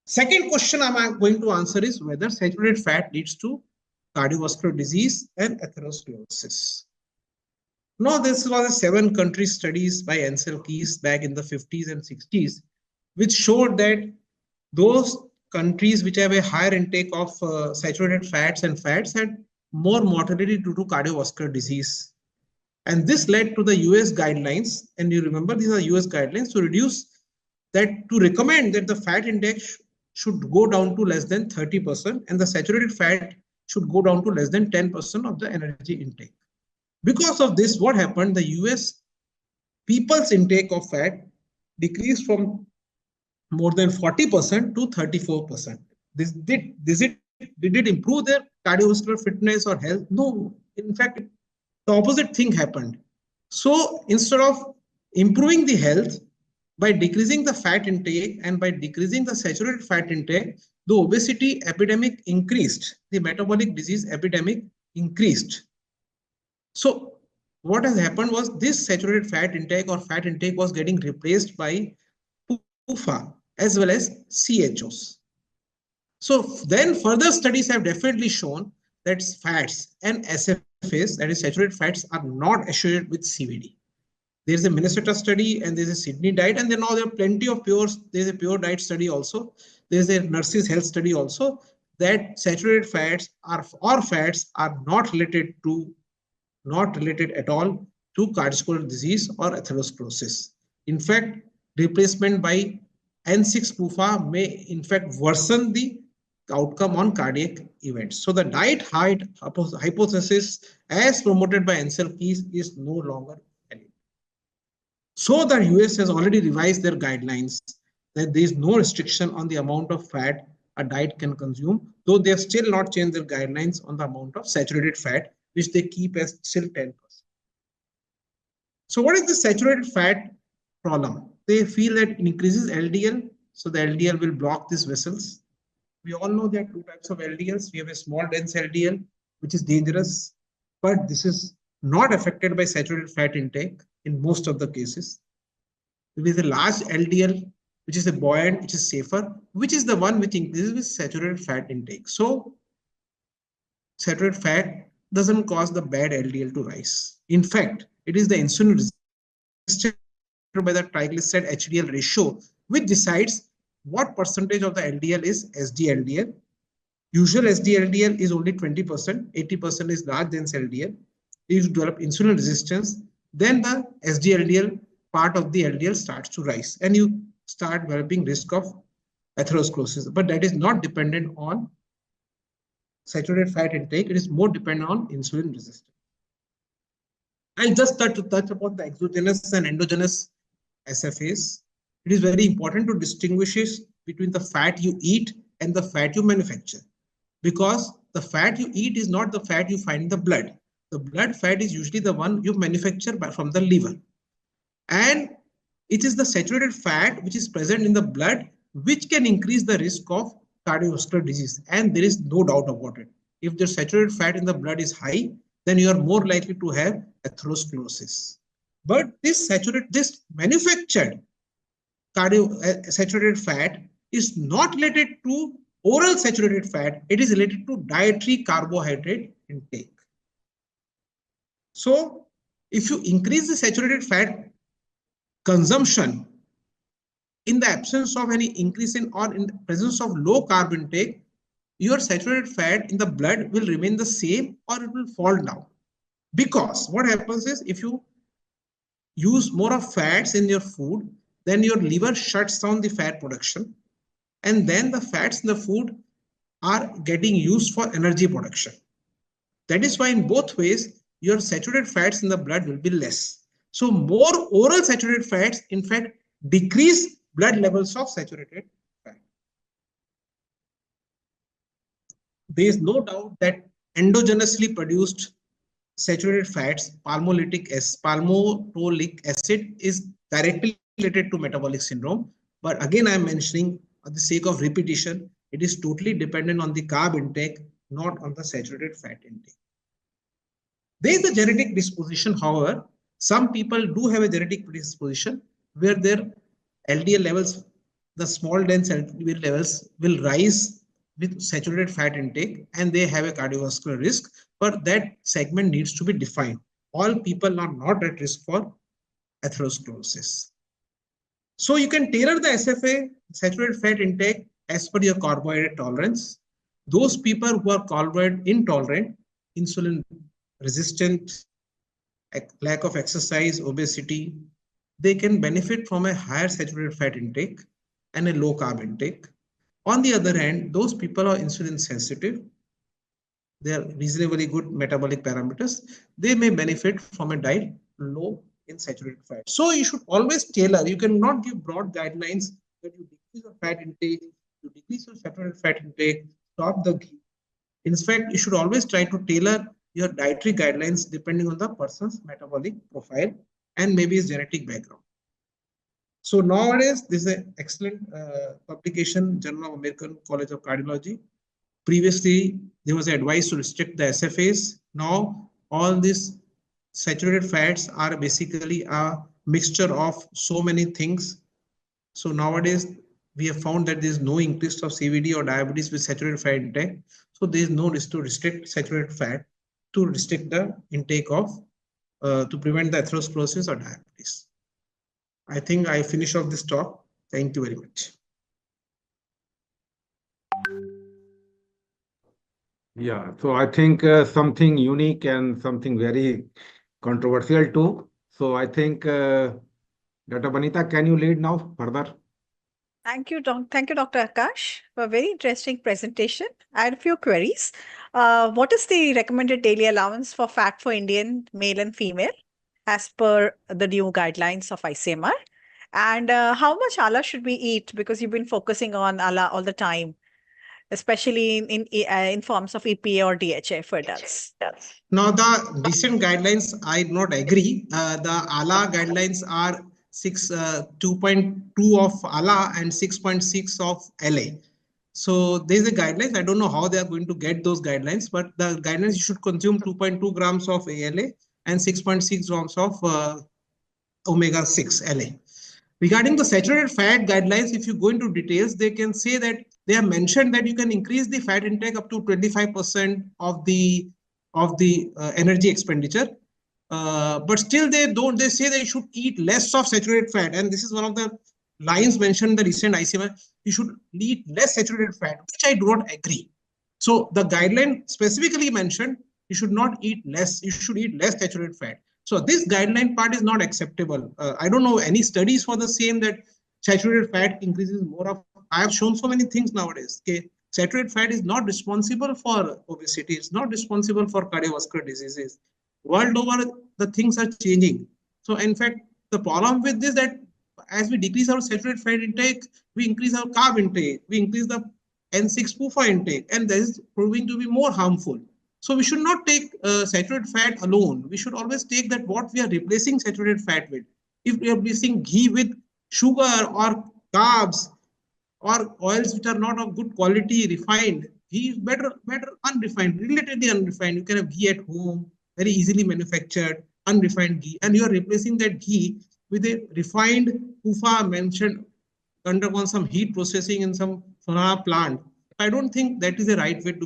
Second question I'm going to answer is whether saturated fat leads to cardiovascular disease and atherosclerosis. Now, this was a 7-country studies by Ansel Keys back in the 50s and 60s, which showed that those countries which have a higher intake of saturated fats and fats had more mortality due to cardiovascular disease. And this led to the US guidelines. And you remember, these are US guidelines to reduce that, to recommend that the fat index should go down to less than 30% and the saturated fat should go down to less than 10% of the energy intake. Because of this, what happened? The US people's intake of fat decreased from more than 40% to 34%. Did it improve their cardiovascular fitness or health? No. In fact, the opposite thing happened. So instead of improving the health by decreasing the fat intake and by decreasing the saturated fat intake, the obesity epidemic increased. The metabolic disease epidemic increased. So what has happened was this saturated fat intake or fat intake was getting replaced by PUFA as well as CHOs. So then further studies have definitely shown that fats and SFAs, that is saturated fats, are not associated with CVD. There's a Minnesota study and there's a Sydney diet, and then now there are plenty of there's a pure diet study also. There's a nurses health study also, that saturated fats are not related at all to cardiovascular disease or atherosclerosis. In fact, replacement by N6-PUFA may in fact worsen the outcome on cardiac events. So the diet height hypothesis as promoted by Ansel Keys is no longer valid. So the US has already revised their guidelines that there is no restriction on the amount of fat a diet can consume, though they have still not changed their guidelines on the amount of saturated fat, which they keep as still 10%. So what is the saturated fat problem? They feel that it increases LDL, so the LDL will block these vessels. We all know there are 2 types of LDLs. We have a small dense LDL, which is dangerous, but this is not affected by saturated fat intake in most of the cases. There is a large LDL, which is a buoyant, which is safer, which is the one which increases with saturated fat intake. So saturated fat doesn't cause the bad LDL to rise. In fact, it is the insulin resistant by the triglyceride HDL ratio, which decides what percentage of the LDL is SDLDL. Usual SDLDL is only 20%, 80% is large dense LDL. If you develop insulin resistance, then the SDLDL part of the LDL starts to rise and you start developing risk of atherosclerosis. But that is not dependent on saturated fat intake, it is more dependent on insulin resistance. I'll just touch upon the exogenous and endogenous SFAs. It is very important to distinguish between the fat you eat and the fat you manufacture, because the fat you eat is not the fat you find in the blood. The blood fat is usually the one you manufacture from the liver. And it is the saturated fat which is present in the blood which can increase the risk of cardiovascular disease. And there is no doubt about it. If the saturated fat in the blood is high, then you are more likely to have atherosclerosis. But this manufactured saturated fat is not related to oral saturated fat. It is related to dietary carbohydrate intake. So if you increase the saturated fat consumption in the absence of any increase in or in the presence of low carb intake, your saturated fat in the blood will remain the same or it will fall down. Because what happens is, if you use more of fats in your food, then your liver shuts down the fat production, and then the fats in the food are getting used for energy production. That is why in both ways, your saturated fats in the blood will be less. So more oral saturated fats, in fact, decrease blood levels of saturated fat. There is no doubt that endogenously produced saturated fats, palmolic acid is directly related to metabolic syndrome. But again, I am mentioning for the sake of repetition, it is totally dependent on the carb intake, not on the saturated fat intake. There is a genetic disposition, however, some people do have a genetic predisposition where their LDL levels, the small dense LDL levels will rise with saturated fat intake and they have a cardiovascular risk, but that segment needs to be defined. All people are not at risk for atherosclerosis. So you can tailor the SFA, saturated fat intake, as per your carbohydrate tolerance. Those people who are carbohydrate intolerant, insulin resistant, lack of exercise, obesity, they can benefit from a higher saturated fat intake and a low carb intake. On the other hand, those people are insulin sensitive, they are reasonably good metabolic parameters, they may benefit from a diet low in saturated fat. So you should always tailor. You cannot give broad guidelines that you decrease your fat intake, you decrease your saturated fat intake, stop the ghee. In fact, you should always try to tailor your dietary guidelines depending on the person's metabolic profile and maybe his genetic background. So nowadays, this is an excellent publication, Journal of American College of Cardiology. Previously, there was advice to restrict the SFAs. Now, all these saturated fats are basically a mixture of so many things. So nowadays, we have found that there is no increase of CVD or diabetes with saturated fat intake. So there is no risk to restrict saturated fat, to restrict the intake of, to prevent the atherosclerosis or diabetes. I think I finish off this talk. Thank you very much. Yeah, so I think something unique and something very controversial too. So I think, Dr. Banita, can you lead now further? Thank you, Dr. Akash, for a very interesting presentation. I had a few queries. What is the recommended daily allowance for fat for Indian male and female as per the new guidelines of ICMR? And how much ala should we eat? Because you've been focusing on ala all the time, especially in forms of EPA or DHA for adults. Now, the recent guidelines, I do not agree. The ALA guidelines are 2.2 of ALA and 6.6 of LA. So there's a guidelines. I don't know how they are going to get those guidelines, but the guidelines, you should consume 2.2 grams of ALA and 6.6 grams of omega-6 LA. Regarding the saturated fat guidelines, if you go into details, they can say that they have mentioned that you can increase the fat intake up to 25% of the energy expenditure. But still they say they should eat less of saturated fat. And this is one of the lines mentioned in the recent ICMR, you should eat less saturated fat, which I do not agree. So the guideline specifically mentioned, you should not eat less, you should eat less saturated fat. So this guideline part is not acceptable. I don't know any studies for the same that saturated fat increases more of. I have shown so many things nowadays. Okay, saturated fat is not responsible for obesity. It's not responsible for cardiovascular diseases. World over, the things are changing. So in fact, the problem with this that as we decrease our saturated fat intake, we increase our carb intake, we increase the N6 PUFA intake, and that is proving to be more harmful. So we should not take saturated fat alone. We should always take that what we are replacing saturated fat with. If we are replacing ghee with sugar or carbs or oils which are not of good quality, refined, ghee is better unrefined, relatively unrefined. You can have ghee at home, very easily manufactured, unrefined ghee, and you are replacing that ghee with a refined PUFA mentioned, undergone some heat processing in some solar plant. I don't think that is the right way to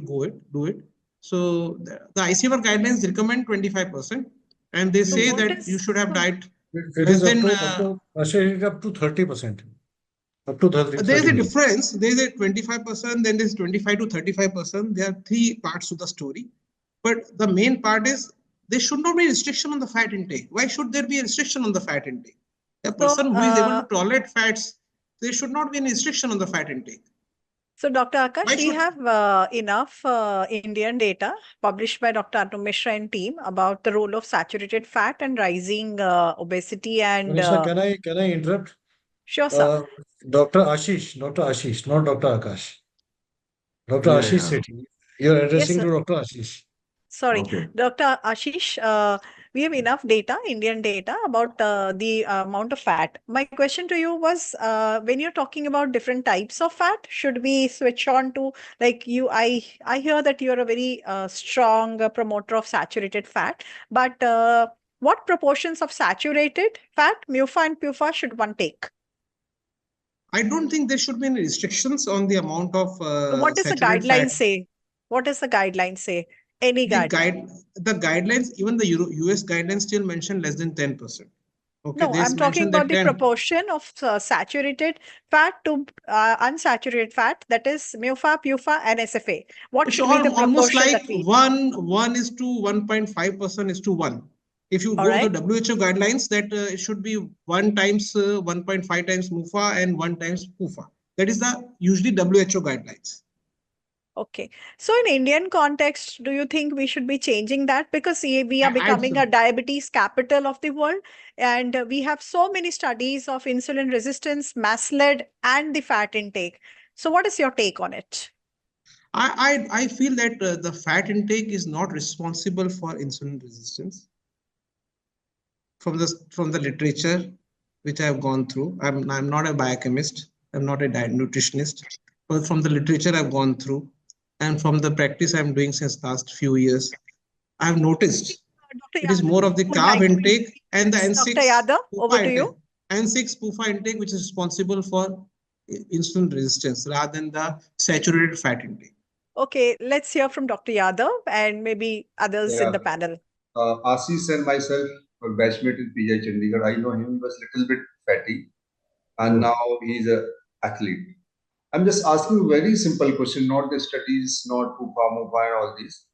do it. So the ICMR guidelines recommend 25%, and they say that you should have diet. It is up to 30%. Up to 30%. There is a difference. There is a 25%, then there is 25 to 35%. There are three parts to the story. But the main part is there should not be restriction on the fat intake. Why should there be a restriction on the fat intake? A person who is able to tolerate fats, there should not be any restriction on the fat intake. So, Dr. Akash, Why we should have enough Indian data published by Dr. Anu Mishra and team about the role of saturated fat and rising obesity and Manisha, can I interrupt? sure, sir. Dr. Ashish, not Dr. Akash. Dr. Yeah, Ashish yeah. Sethi. You're Yes, addressing sir. to Dr. Ashish. Sorry, Okay. Dr. Ashish, we have enough data, Indian data, about the amount of fat. My question to you was, when you're talking about different types of fat, should we switch on to, like you, I hear that you're a very strong promoter of saturated fat, but what proportions of saturated fat, MUFA and PUFA, should one take? I don't think there should be any restrictions on the amount of So what does the saturated guideline fat. say? What does the guideline say? Any guideline? The guidelines, even the US guidelines still mention less than 10%. Okay, No, they I'm talking mention about that the 10. proportion of saturated fat to unsaturated fat, that is MUFA, PUFA, and SFA. What It's should be the almost proportion like that we eat? 1 is to 1.5% is to 1. If you All go to right. the WHO guidelines, that it should be 1 times 1.5 times MUFA and 1 times PUFA. That is the usually WHO guidelines. Okay. So in Indian context, do you think we should be changing that? Because we are becoming a diabetes capital of the world, and we have so many studies of insulin resistance, mass-led, and the fat intake. So what is your take on it? I feel that the fat intake is not responsible for insulin resistance. From the literature which I have gone through, I'm not a biochemist, I'm not a diet nutritionist, but from the literature I've gone through, and from the practice I'm doing since last few years, I've noticed Dr. it is Yadav, more of the would carb like to intake and the Yes, Dr. N6 Yadav, over PUFA to you. intake, N6 PUFA intake, which is responsible for insulin resistance rather than the saturated fat intake. Okay, let's hear from Dr. Yadav and maybe others in Yeah. the panel. Ashish and myself were batchmate in PJ Chandigarh. I know him, he was a little bit fatty, and now he's an athlete. I'm just asking a very simple question, not the studies, not Pupa, Mupa, and all these.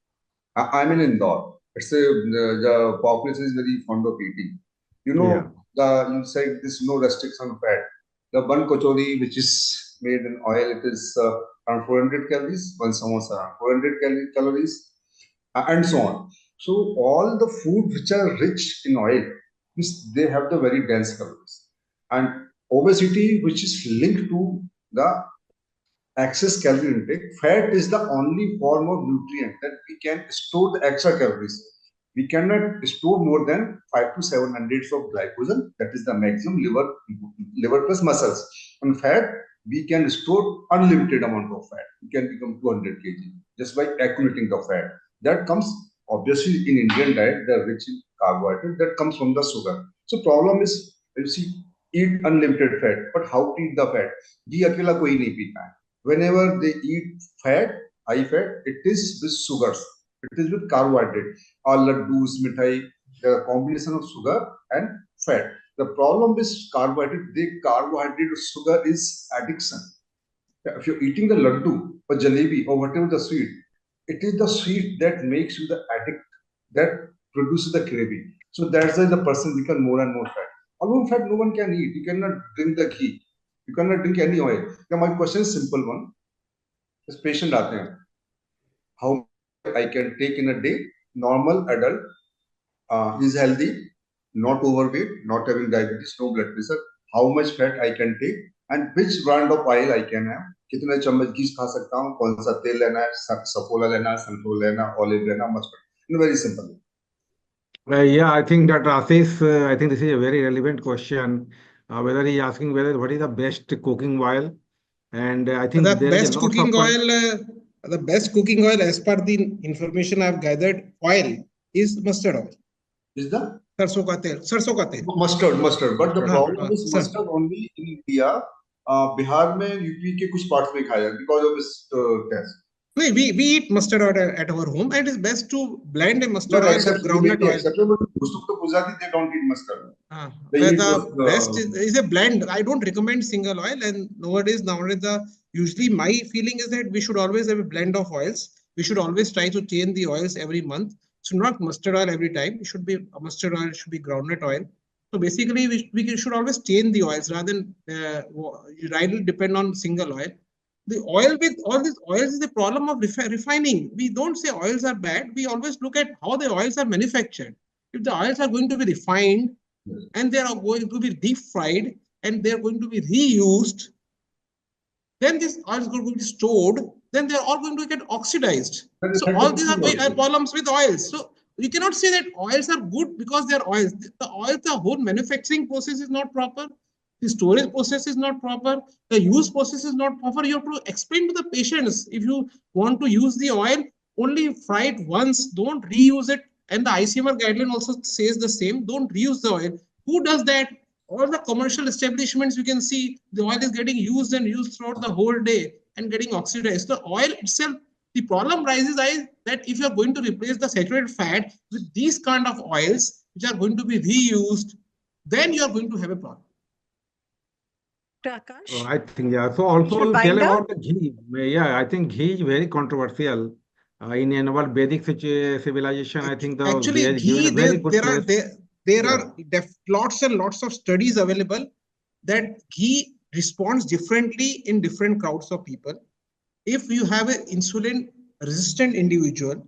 I'm in Indore. The population is very fond of eating. You know, you said there's no restriction on fat. The one kachori, which is made in oil, it is around 400 calories. One samosa around 400 calories, and so on. So all the food which are rich in oil, they have the very dense calories. And obesity, which is linked to the excess calorie intake, fat is the only form of nutrient that we can store the extra calories. We cannot store more than 5 to 700 of glycogen. That is the maximum liver plus muscles. And fat, we can store unlimited amount of fat. We can become 200 kg just by accumulating the fat. That comes obviously in Indian diet, they're rich in carbohydrate. That comes from the sugar. So problem is, you see, eat unlimited fat, but how to eat the fat? Ghee akela koi nahi peeta hai. Whenever they eat fat, high fat, it is with sugars. It is with carbohydrate. Or laddus, mithai, the combination of sugar and fat. The problem is carbohydrate. The carbohydrate sugar is addiction. If you're eating the laddu or jalebi or whatever the sweet, it is the sweet that makes you the addict, that produces the craving. So that's why the person becomes more and more fat. Alone fat, no one can eat. You cannot drink the ghee. You cannot drink any oil. Now my question is simple one. This patient aate hain, how much I can take in a day? Normal adult, is healthy, not overweight, not having diabetes, no blood pressure. How much fat I can take and which brand of oil I can have? कितने चम्मच घी खा सकता हूँ? कौन सा तेल लेना है? सफोला लेना, sunflower लेना, olive लेना, mustard. Very simple. Yeah, I think that Ashish, I think this is a very relevant question. Whether he is asking what is the best cooking oil, and I think The there is a best lot cooking of oil, the best cooking oil, as per the information I've gathered, oil is mustard oil. Is the सरसों का तेल, सरसों का तेल. mustard. But the problem is sir. mustard only in India. Bihar में, UP के कुछ parts में खाया because of its taste. We eat mustard oil at our home, and it is best to blend a mustard But oil except with groundnut oil. acceptable, most of the Gujarati, they don't eat mustard. The best is a blend. I don't recommend single oil, and nowadays usually my feeling is that we should always have a blend of oils. We should always try to change the oils every month. So not mustard oil every time. It should be mustard oil, it should be groundnut oil. So basically, we should always change the oils rather than depend on single oil. The oil with all these oils is the problem of refining. We don't say oils are bad. We always look at how the oils are manufactured. If the oils are going to be refined and they are going to be deep fried and they are going to be reused, then these oils are going to be stored, then they are all going to get oxidized. So all these are problems with oils. So you cannot say that oils are good because they are oils. The oils, the whole manufacturing process is not proper. The storage process is not proper. The use process is not proper. You have to explain to the patients, if you want to use the oil, only fry it once. Don't reuse it. And the ICMR guideline also says the same. Don't reuse the oil. Who does that? All the commercial establishments, you can see the oil is getting used and used throughout the whole day and getting oxidized. The oil itself, the problem rises is that if you're going to replace the saturated fat with these kind of oils, which are going to be reused, then you're going to have a problem. Akash, I think, yeah. So we also should tell wind up. about the ghee. Yeah, I think ghee is very controversial. In our Vedic civilization, I think the Actually, has given ghee, a very good place. there Yeah. are lots and lots of studies available that ghee responds differently in different crowds of people. If you have an insulin resistant individual,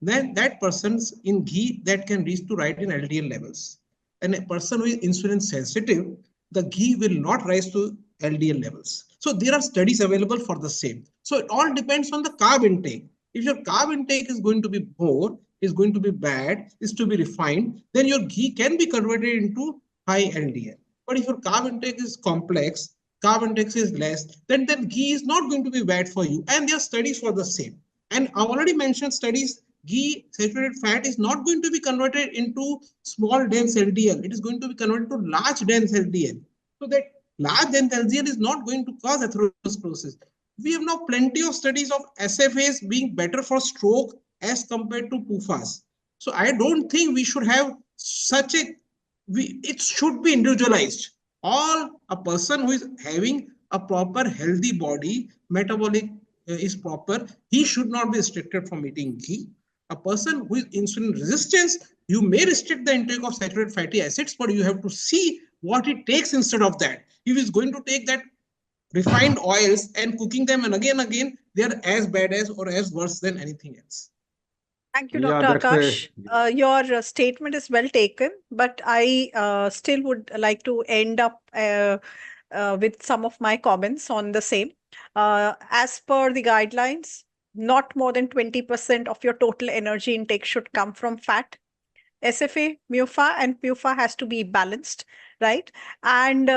then that person's in ghee that can reach to right in LDL levels. And a person who is insulin sensitive, the ghee will not rise to LDL levels. So there are studies available for the same. So it all depends on the carb intake. If your carb intake is going to be more, is going to be bad, is to be refined, then your ghee can be converted into high LDL. But if your carb intake is complex, carb intake is less, then that ghee is not going to be bad for you. And there are studies for the same. And I already mentioned studies, ghee saturated fat is not going to be converted into small dense LDL. It is going to be converted to large dense LDL. So that large dense LDL is not going to cause atherosclerosis. We have now plenty of studies of SFAs being better for stroke as compared to PUFAs. So I don't think we should have such a, it should be individualized. All a person who is having a proper healthy body, metabolic is proper, he should not be restricted from eating ghee. A person with insulin resistance, you may restrict the intake of saturated fatty acids, but you have to see what it takes instead of that. If it's going to take that refined oils and cooking them and again, they are as bad as or as worse than anything else. Thank you, Yeah, Dr. that's Akash. Your statement is well taken, but I still would like to end up with some of my comments on the same. As per the guidelines, not more than 20% of your total energy intake should come from fat. SFA, MUFA, and PUFA has to be balanced, right? And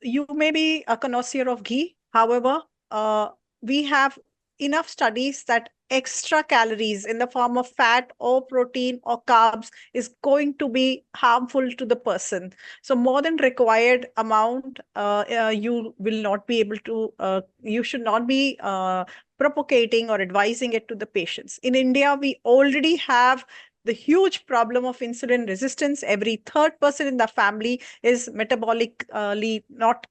you may be a connoisseur of ghee. However, we have enough studies that extra calories in the form of fat or protein or carbs is going to be harmful to the person. So more than required amount, you will not be able to, you should not be propagating or advising it to the patients. In India, we already have the huge problem of insulin resistance. Every third person in the family is metabolically not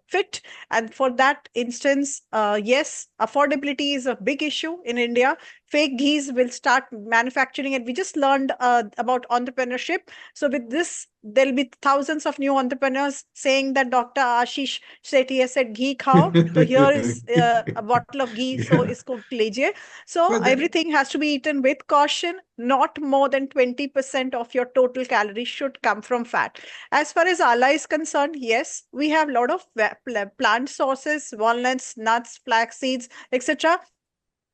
fit. And for that instance, yes, affordability is a big issue in India. Fake ghees will start manufacturing it. We just learned about entrepreneurship. So with this, there'll be thousands of new entrepreneurs saying that Dr. Ashish Sethi has said ghee khao. So here is a bottle of ghee. Yeah. So isko lijiye. So everything has to be eaten with caution. Not more than 20% of your total calories should come from fat. As far as Ala is concerned, yes, we have a lot of plant sources, walnuts, nuts, flax seeds, etc.,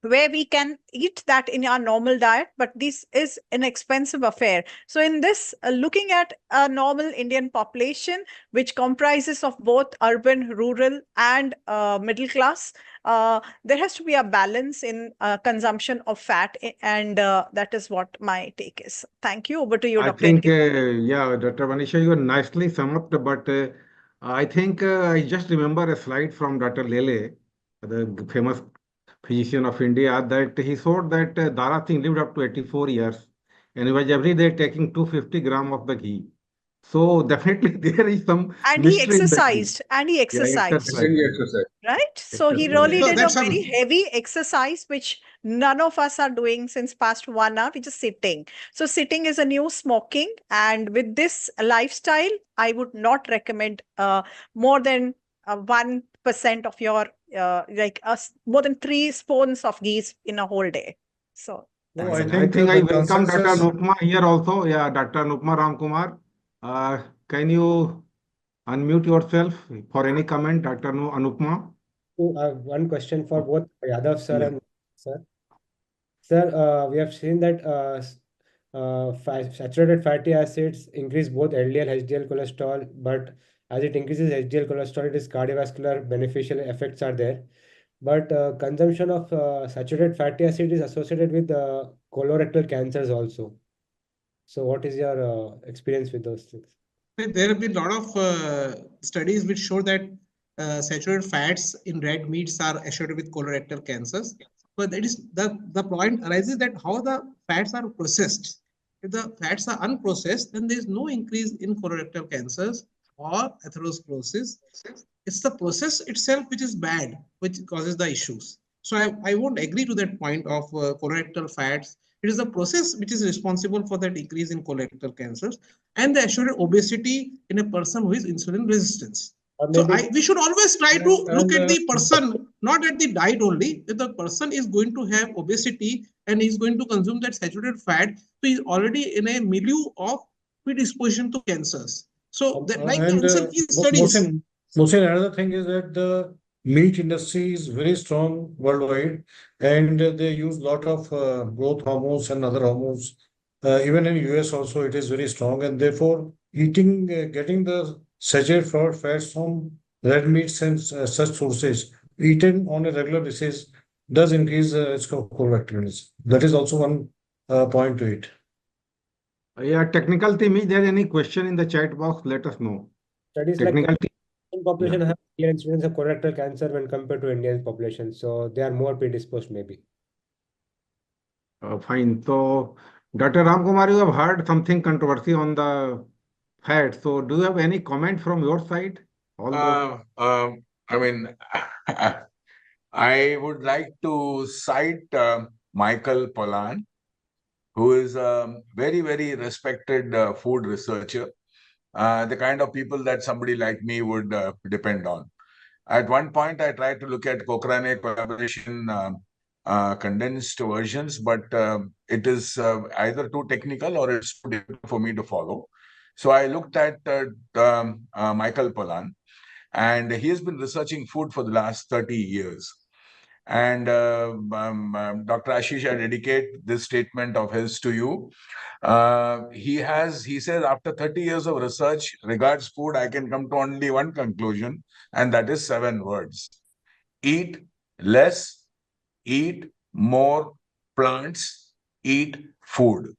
where we can eat that in our normal diet, but this is an expensive affair. So in this, looking at a normal Indian population, which comprises of both urban, rural, and middle class, there has to be a balance in consumption of fat, and that is what my take is. Thank you. Over to you, I Dr. think, India. yeah, Dr. Manisha, you nicely sum up, but I think I just remember a slide from Dr. Lele, the famous physician of India, that he showed that Dara Singh lived up to 84 years and he was every day taking 250 gram of the ghee. So definitely there is some And he mystery in the ghee. exercised, and he Yeah, exercised. exercise. Extended Yeah, exercise. Right? So he exercise. really So did a that's a very heavy exercise, which none of us are doing since past 1 hour. We're just sitting. So sitting is a new smoking. And with this lifestyle, I would not recommend more than 1% percent of your more than 3 spoons of ghee in a whole day. So No, that's I it. I think think I the welcome Dr. consensus. Nupma here also. Yeah, Dr. Nupma Ramkumar. Can you unmute yourself for any comment, Dr. Anupma? One question for both Yadav sir Yeah. and sir. Sir, we have seen that saturated fatty acids increase both LDL, HDL cholesterol, but as it increases HDL cholesterol, it is cardiovascular beneficial effects are there. But consumption of saturated fatty acid is associated with colorectal cancers also. So what is your experience with those things? There have been a lot of studies which show that saturated fats in red meats are associated with colorectal cancers. But that is the point arises that how the fats are processed. If the fats are unprocessed, then there is no increase in colorectal cancers or atherosclerosis. It's the process itself which is bad, which causes the issues. So I won't agree to that point of colorectal fats. It is the process which is responsible for the decrease in colorectal cancers and the assured obesity in a person who is insulin resistance. Or So maybe we should always try to look at And the person, not at the diet only. If the person is going to have obesity and is going to consume that saturated fat, so he's already in a milieu of predisposition to cancers. So that, like the and answer key studies. Mohsin, another thing is that the meat industry is very strong worldwide, and they use a lot of growth hormones and other hormones. Even in US also, it is very strong, and therefore getting the saturated fats from red meats and such sources eaten on a regular basis does increase the risk of colorectal cancer. That is also one point to it. Yeah, technical team, is there any question in the chat box? Let us know. studies like Technical team. Indian population have higher incidence of colorectal cancer when compared to Indian population, so they are more predisposed maybe. Fine. So, Dr. Ramkumar, you have heard something controversy on the fat. So, do you have any comment from your side? All those. I mean, I would like to cite Michael Pollan, who is a very, very respected food researcher, the kind of people that somebody like me would depend on. At one point, I tried to look at Cochrane collaboration condensed versions, but it is either too technical or it's too difficult for me to follow. So I looked at Michael Pollan, and he has been researching food for the last 30 years. And Dr. Ashish, I dedicate this statement of his to you. He says, after 30 years of research regards food, I can come to only one conclusion, and that is 7 words. Eat less, eat more plants, eat food.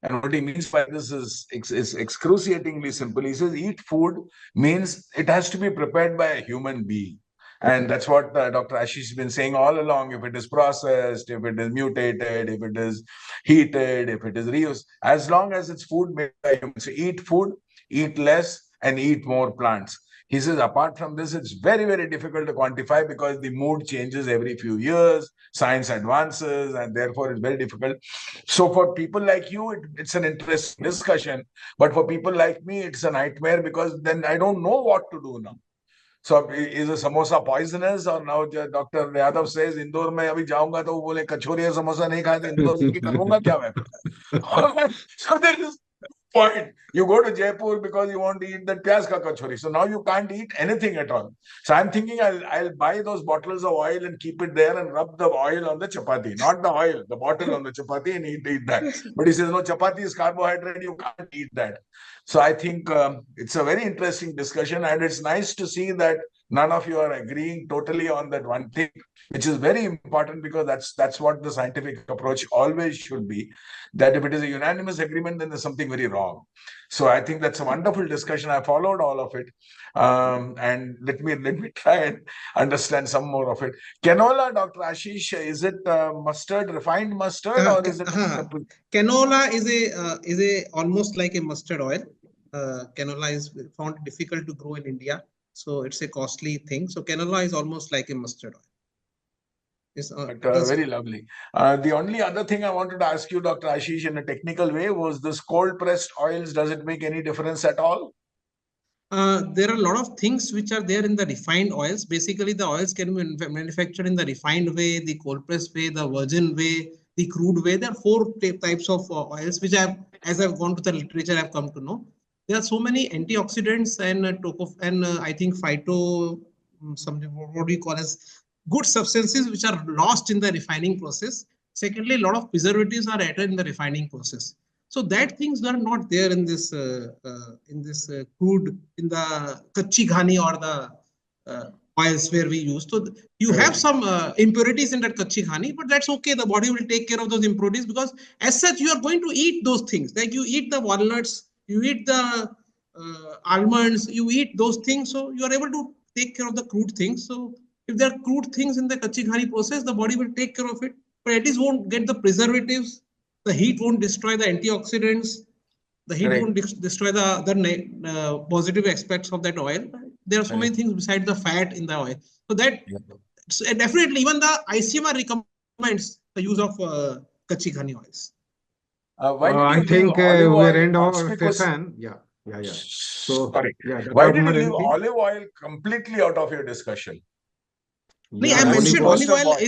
And what he means by this is excruciatingly simple. He says, eat food means it has to be prepared by a human being. And that's what Dr. Ashish has been saying all along. If it is processed, if it is mutated, if it is heated, if it is reused, as long as it's food made by humans. So eat food, eat less, and eat more plants. He says, apart from this, it's very, very difficult to quantify because the mood changes every few years, science advances, and therefore it's very difficult. So for people like you, it's an interesting discussion. But for people like me, it's a nightmare because then I don't know what to do now. So is a samosa poisonous? Or now Dr. Yadav says, Indore mein abhi jaunga to wo bole kachori ya samosa nahi khaya, to Indore ki karunga kya main? So there is point. You go to Jaipur because you want to eat that pyaz ka kachori. So now you can't eat anything at all. So I'm thinking I'll buy those bottles of oil and keep it there and rub the oil on the chapati. Not the oil, the bottle on the chapati, and eat that. But he says, no, chapati is carbohydrate, you can't eat that. So I think it's a very interesting discussion, and it's nice to see that none of you are agreeing totally on that one thing, which is very important because that's what the scientific approach always should be. That if it is a unanimous agreement, then there's something very wrong. So I think that's a wonderful discussion. I followed all of it, and let me try and understand some more of it. Canola, Dr. Ashish, is it mustard, refined mustard, or is it? Canola is a almost like a mustard oil. Canola is found difficult to grow in India, so it's a costly thing. So canola is almost like a mustard oil. Very lovely. The only other thing I wanted to ask you, Dr. Ashish, in a technical way, was this cold pressed oils. Does it make any difference at all? there are a lot of things which are there in the refined oils. Basically, the oils can be manufactured in the refined way, the cold press way, the virgin way, the crude way. There are four types of oils which as I've gone to the literature, I've come to know. There are so many antioxidants and I think something what do you call as good substances which are lost in the refining process. Secondly, a lot of preservatives are added in the refining process. So that things are not there in this crude, in the kachi ghani or the oils where we use. So you have some impurities in that kachi ghani, but that's okay. The body will take care of those impurities because as such you are going to eat those things. Like you eat the walnuts, you eat the almonds, you eat those things. So you are able to take care of the crude things. So if there are crude things in the kachi ghani process, the body will take care of it, but at least won't get the preservatives. The heat won't destroy the antioxidants. The heat Correct. won't destroy the positive aspects of that oil. There are so many things besides the fat in the oil. So that definitely even the ICMR recommends the use of kachi ghani oils. Why did I you leave think olive we are oil end our conspicuous? session. Yeah. So, Sorry. yeah, Dr. Why did you Kumar, leave anything? olive oil completely out of your discussion? I Yeah, mentioned olive olive oil oil.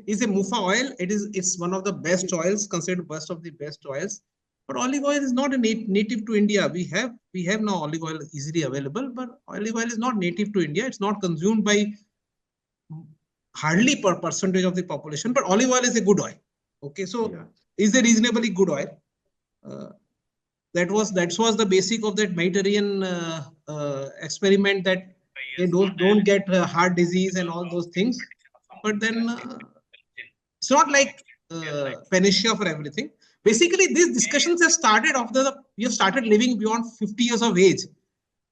is a mufa oil. It's one of the best oils, considered best of the best oils. But olive oil is not a native to India. We have now olive oil easily available, but olive oil is not native to India. It's not consumed by hardly per percentage of the population. But olive oil is a good oil. Okay, so Yeah. is a reasonably good oil. That was the basic of that Mediterranean experiment, that they don't get heart disease and all those things. But then it's not like panacea for everything. Basically, these discussions have started after we have started living beyond 50 years of age.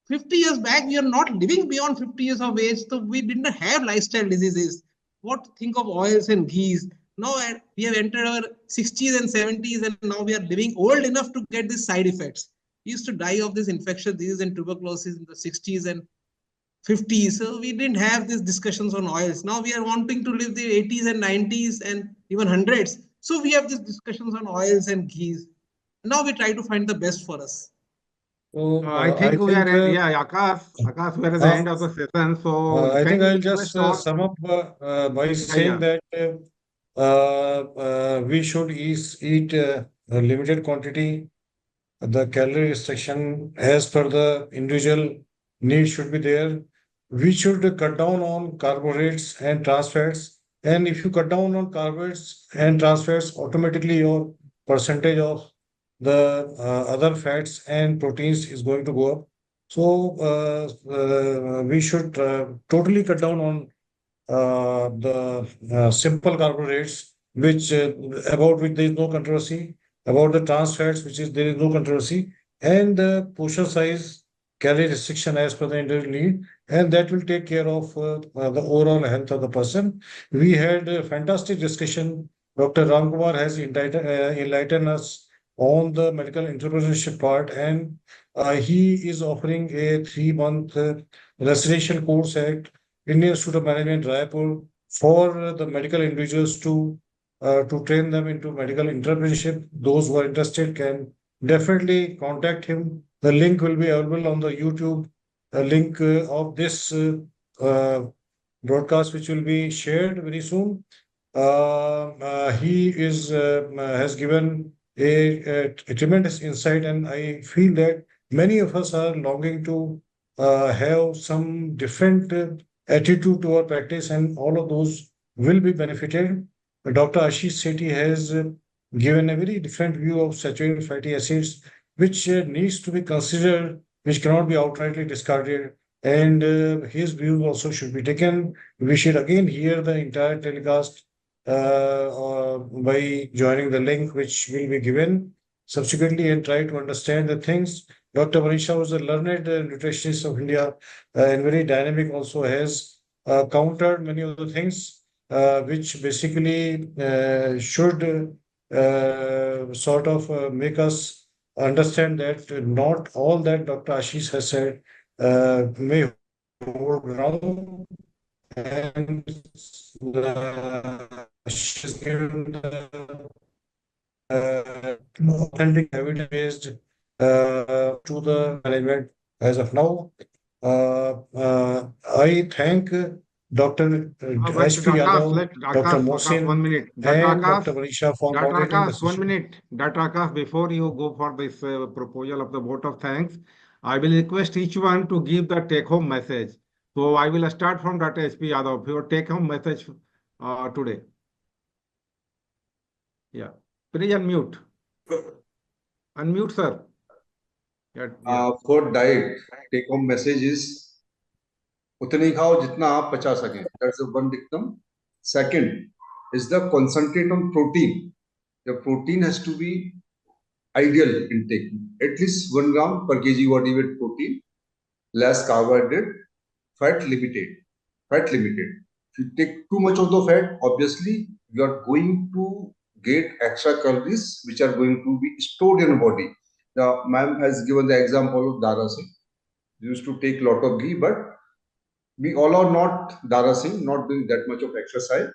50 years back, we are not living beyond 50 years of age, so we didn't have lifestyle diseases. What think of oils and ghees? Now we have entered our 60s and 70s, and now we are living old enough to get these side effects. We used to die of this infectious disease and tuberculosis in the 60s and 50s. So we didn't have these discussions on oils. Now we are wanting to live the 80s and 90s and even hundreds. So we have these discussions on oils and ghees. Now we try to find the best for us. So I I think we are think at, Akash, we are at the end of the session. So I can think you I'll request just all? sum up by saying Yeah. that we should eat a limited quantity. The calorie restriction as per the individual need should be there. We should cut down on carbohydrates and trans fats. And if you cut down on carbohydrates and trans fats, automatically your percentage of the other fats and proteins is going to go up. So we should totally cut down on the simple carbohydrates, which about which there is no controversy, about the trans fats, which is there is no controversy, and the portion size calorie restriction as per the individual need, and that will take care of the overall health of the person. We had a fantastic discussion. Dr. Ramkumar has enlightened us on the medical entrepreneurship part, and he is offering a 3-month residential course at Indian Institute of Management, Raipur, for the medical individuals to train them into medical entrepreneurship. Those who are interested can definitely contact him. The link will be available on the YouTube link of this broadcast, which will be shared very soon. He has given a tremendous insight, and I feel that many of us are longing to have some different attitude to our practice, and all of those will be benefited. Dr. Ashish Sethi has given a very different view of saturated fatty acids, which needs to be considered, which cannot be outrightly discarded, and his view also should be taken. We should again hear the entire telecast by joining the link which will be given subsequently and try to understand the things. Dr. Manisha was a learned nutritionist of India and very dynamic, also has countered many of the things which basically should sort of make us understand that not all that Dr. Ashish has said may hold ground, and she's given the authentic evidence based to the management as of now. I thank Dr. But S.P. Dr. Akash, Yadav, let Dr. Akash, 1 Mohsin, minute. and Dr. Manisha for Dr. moderating the Akash, 1 session. minute. Dr. Akash, before you go for this proposal of the vote of thanks, I will request each one to give the take-home message. So I will start from Dr. S.P. Yadav. Your take-home message today. Yeah. Please unmute. Unmute, sir. Yeah. For diet, take home message is उतने ही खाओ जितना आप पचा सकें. That's the one dictum. Second is the concentrate on protein. The protein has to be ideal intake. At least 1 gram per kg body weight protein, less carbohydrate, fat limited. Fat limited. If you take too much of the fat, obviously you are going to get extra calories which are going to be stored in your body. The ma'am has given the example of Dara Singh. He used to take a lot of ghee, but we all are not Dara Singh, not doing that much of exercise.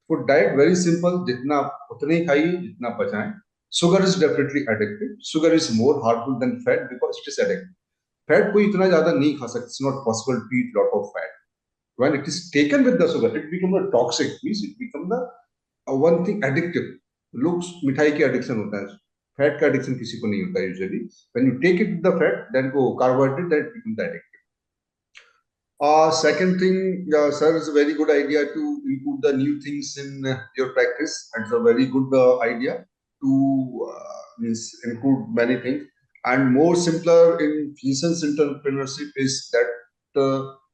For diet, very simple. जितना उतने ही खाइए जितना पचाएं. Sugar is definitely addictive. Sugar is more harmful than fat because it is addictive. Fat कोई इतना ज़्यादा नहीं खा सकता. It's not possible to eat lot of fat. When it is taken with the sugar, it becomes a toxic. Means it becomes the one thing addictive. लोग मिठाई की addiction होता है. Fat का addiction किसी को नहीं होता usually. When you take it with the fat, then go carbohydrate, then it becomes the addictive. Second thing, sir, is a very good idea to include the new things in your practice. It's a very good idea to means include many things. And more simpler in physicians entrepreneurship is that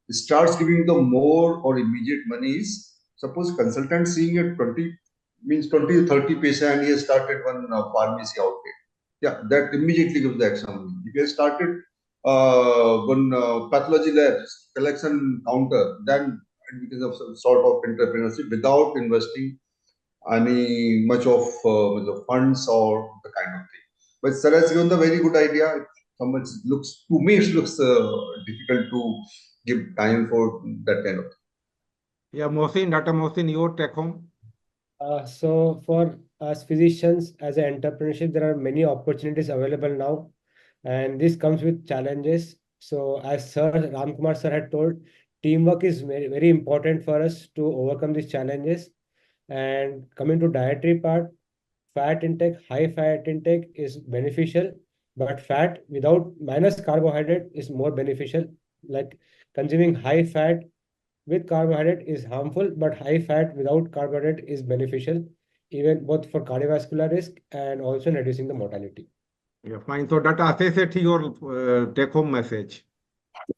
it starts giving the more or immediate money is suppose consultant seeing a 20 means 20 to 30 patient and he has started one pharmacy outlet. Yeah, that immediately gives the extra money. If he has started one pathology lab collection counter, then it becomes a sort of entrepreneurship without investing any much of funds or the kind of thing. But sir has given the very good idea. Someone looks to me it looks difficult to give time for that kind of thing. Yeah, Mohsin, Dr. Mohsin, your take home. So for us physicians as an entrepreneurship, there are many opportunities available now, and this comes with challenges. So as Sir Ramkumar sir had told, teamwork is very, very important for us to overcome these challenges. And coming to dietary part, fat intake, high fat intake is beneficial, but fat without minus carbohydrate is more beneficial. Like consuming high fat with carbohydrate is harmful, but high fat without carbohydrate is beneficial, even both for cardiovascular risk and also in reducing the mortality. Yeah, fine. So, Dr. Asay Sethi, your take-home message.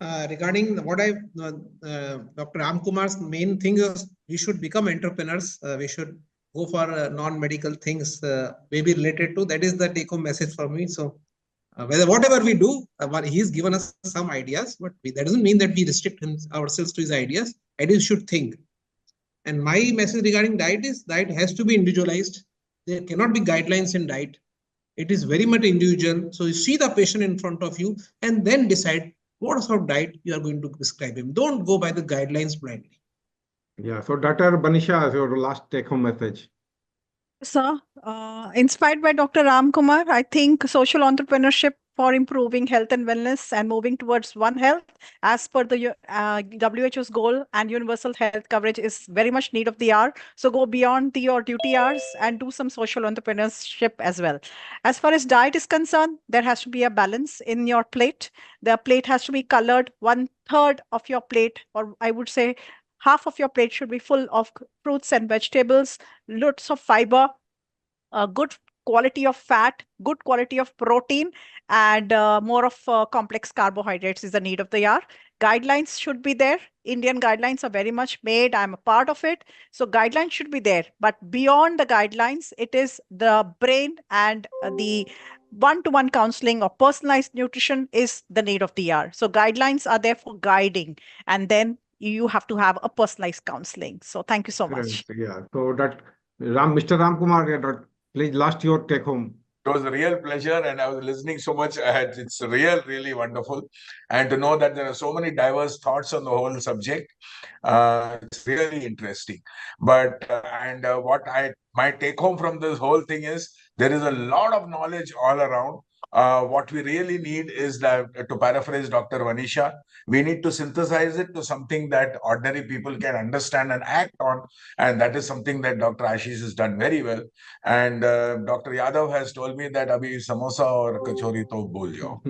Regarding what Dr. Ramkumar's main thing is we should become entrepreneurs. We should go for non-medical things, maybe related to that is the take-home message for me. So whatever we do, he's given us some ideas, but that doesn't mean that we restrict ourselves to his ideas. Ideas should think. And my message regarding diet is diet has to be individualized. There cannot be guidelines in diet. It is very much individual. So you see the patient in front of you and then decide what sort of diet you are going to prescribe him. Don't go by the guidelines blindly. Yeah. So, Dr. Banisha, your last take-home message. Sir, inspired by Dr. Ram Kumar, I think social entrepreneurship for improving health and wellness and moving towards One Health as per the WHO's goal and universal health coverage is very much need of the hour. So go beyond your duty hours and do some social entrepreneurship as well. As far as diet is concerned, there has to be a balance in your plate. The plate has to be colored. 1/3 of your plate, or I would say half of your plate should be full of fruits and vegetables, lots of fiber, good quality of fat, good quality of protein, and more of complex carbohydrates is the need of the hour. Guidelines should be there. Indian guidelines are very much made. I'm a part of it. So guidelines should be there. But beyond the guidelines, it is the brain and the one-to-one counseling or personalized nutrition is the need of the hour. So guidelines are there for guiding. And then you have to have a personalized counseling. So thank you so much. Yeah. So that Mr. Ramkumar, please last your take home. It was a real pleasure, and I was listening so much. It's really wonderful, and to know that there are so many diverse thoughts on the whole subject. It's really interesting. But what my take home from this whole thing is there is a lot of knowledge all around. What we really need is that, to paraphrase Dr. Vanisha, we need to synthesize it to something that ordinary people can understand and act on. And that is something that Dr. Ashish has done very well. And Dr. Yadav has told me that abhi samosa or kachori to bhul jao.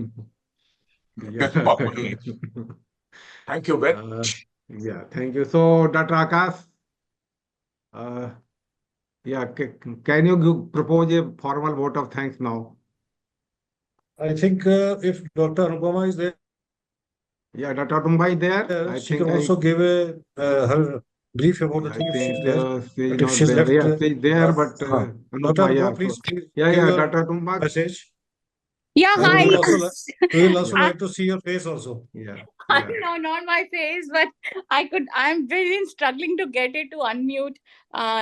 Thank you very much. Yeah, thank you. So, Dr. Akash, yeah, can you propose a formal vote of thanks now? I think if Dr. Anupama is there, Yeah, Dr. Tumbai is there. I she think can also give a her brief about the I thing if think she's there. she's But if not she's there. left, Yeah, she's there, but Dr. Anupama, yeah. Anupama, please Yeah, give yeah, your Dr. Tumba. message. Yeah, We hi. will also we will also Yeah. like to see your face also. Yeah, yeah. No, not my face, but I'm really struggling to get it to unmute.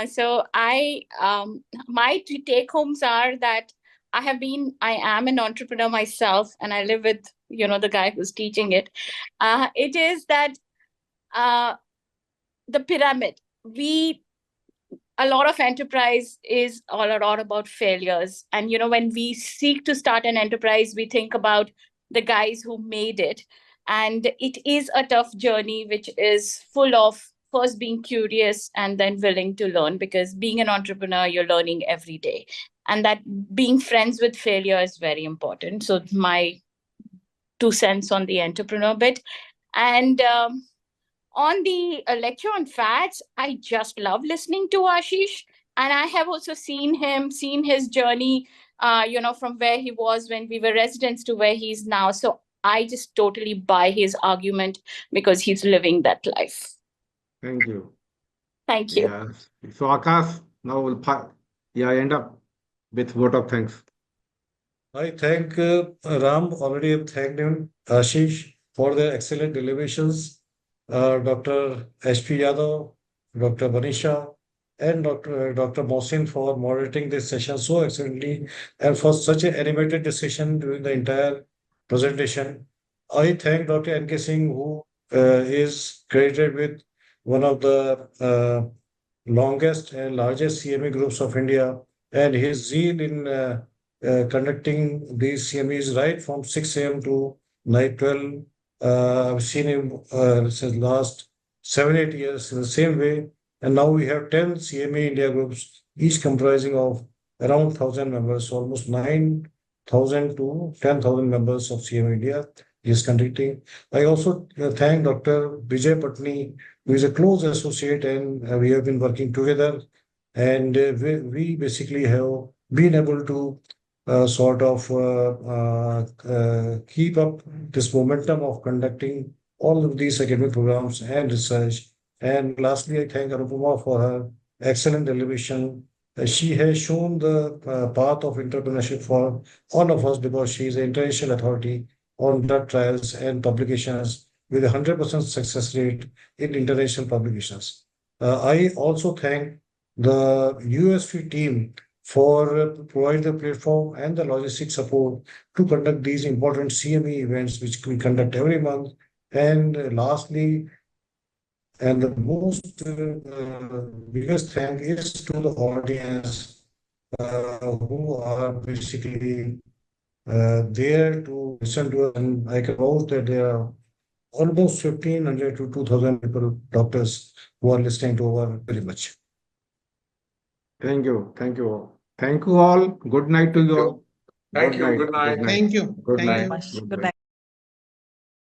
So my take homes are that I am an entrepreneur myself, and I live with, the guy who's teaching it. It is that the pyramid. A lot of enterprise is all a lot about failures. And, when we seek to start an enterprise, we think about the guys who made it. And it is a tough journey, which is full of first being curious and then willing to learn, because being an entrepreneur, you're learning every day. And that being friends with failure is very important. So my 2 cents on the entrepreneur bit. And on the lecture on fats, I just love listening to Ashish. And I have also seen his journey, from where he was when we were residents to where he is now. So I just totally buy his argument because he's living that life. Thank you. Thank you. Yeah. So, Akash, now we'll end up with vote of thanks. I thank Ram, already have thanked him, Ashish, for their excellent deliberations, Dr. H.P. Yadav, Dr. Vanisha, and Dr. Mohsin for moderating this session so excellently and for such an animated discussion during the entire presentation. I thank Dr. N.K. Singh, who is credited with one of the longest and largest CME groups of India, and his zeal in conducting these CMEs right from 6 a.m. to night 12. I've seen him since last 7-8 years in the same way. And now we have 10 CME India groups, each comprising of around 1,000 members, so almost 9,000 to 10,000 members of CME India is conducting. I also thank Dr. Vijay Patni, who is a close associate, and we have been working together. And we basically have been able to keep up this momentum of conducting all of these academic programs and research. And lastly, I thank Anupama for her excellent deliberation. She has shown the path of entrepreneurship for all of us because she is an international authority on drug trials and publications with a 100% success rate in international publications. I also thank the USV team for providing the platform and the logistic support to conduct these important CME events, which we conduct every month. And lastly, and the most biggest thank is to the audience who are basically there to listen to us. And I can vouch that there are almost 1,500 to 2,000 people, doctors, who are listening to our very much. Thank you. Thank you all. Thank you all. Good night to you all. Thank you. Good night. Thank you. Good Thank night. you. Good Thank night. you. Good night.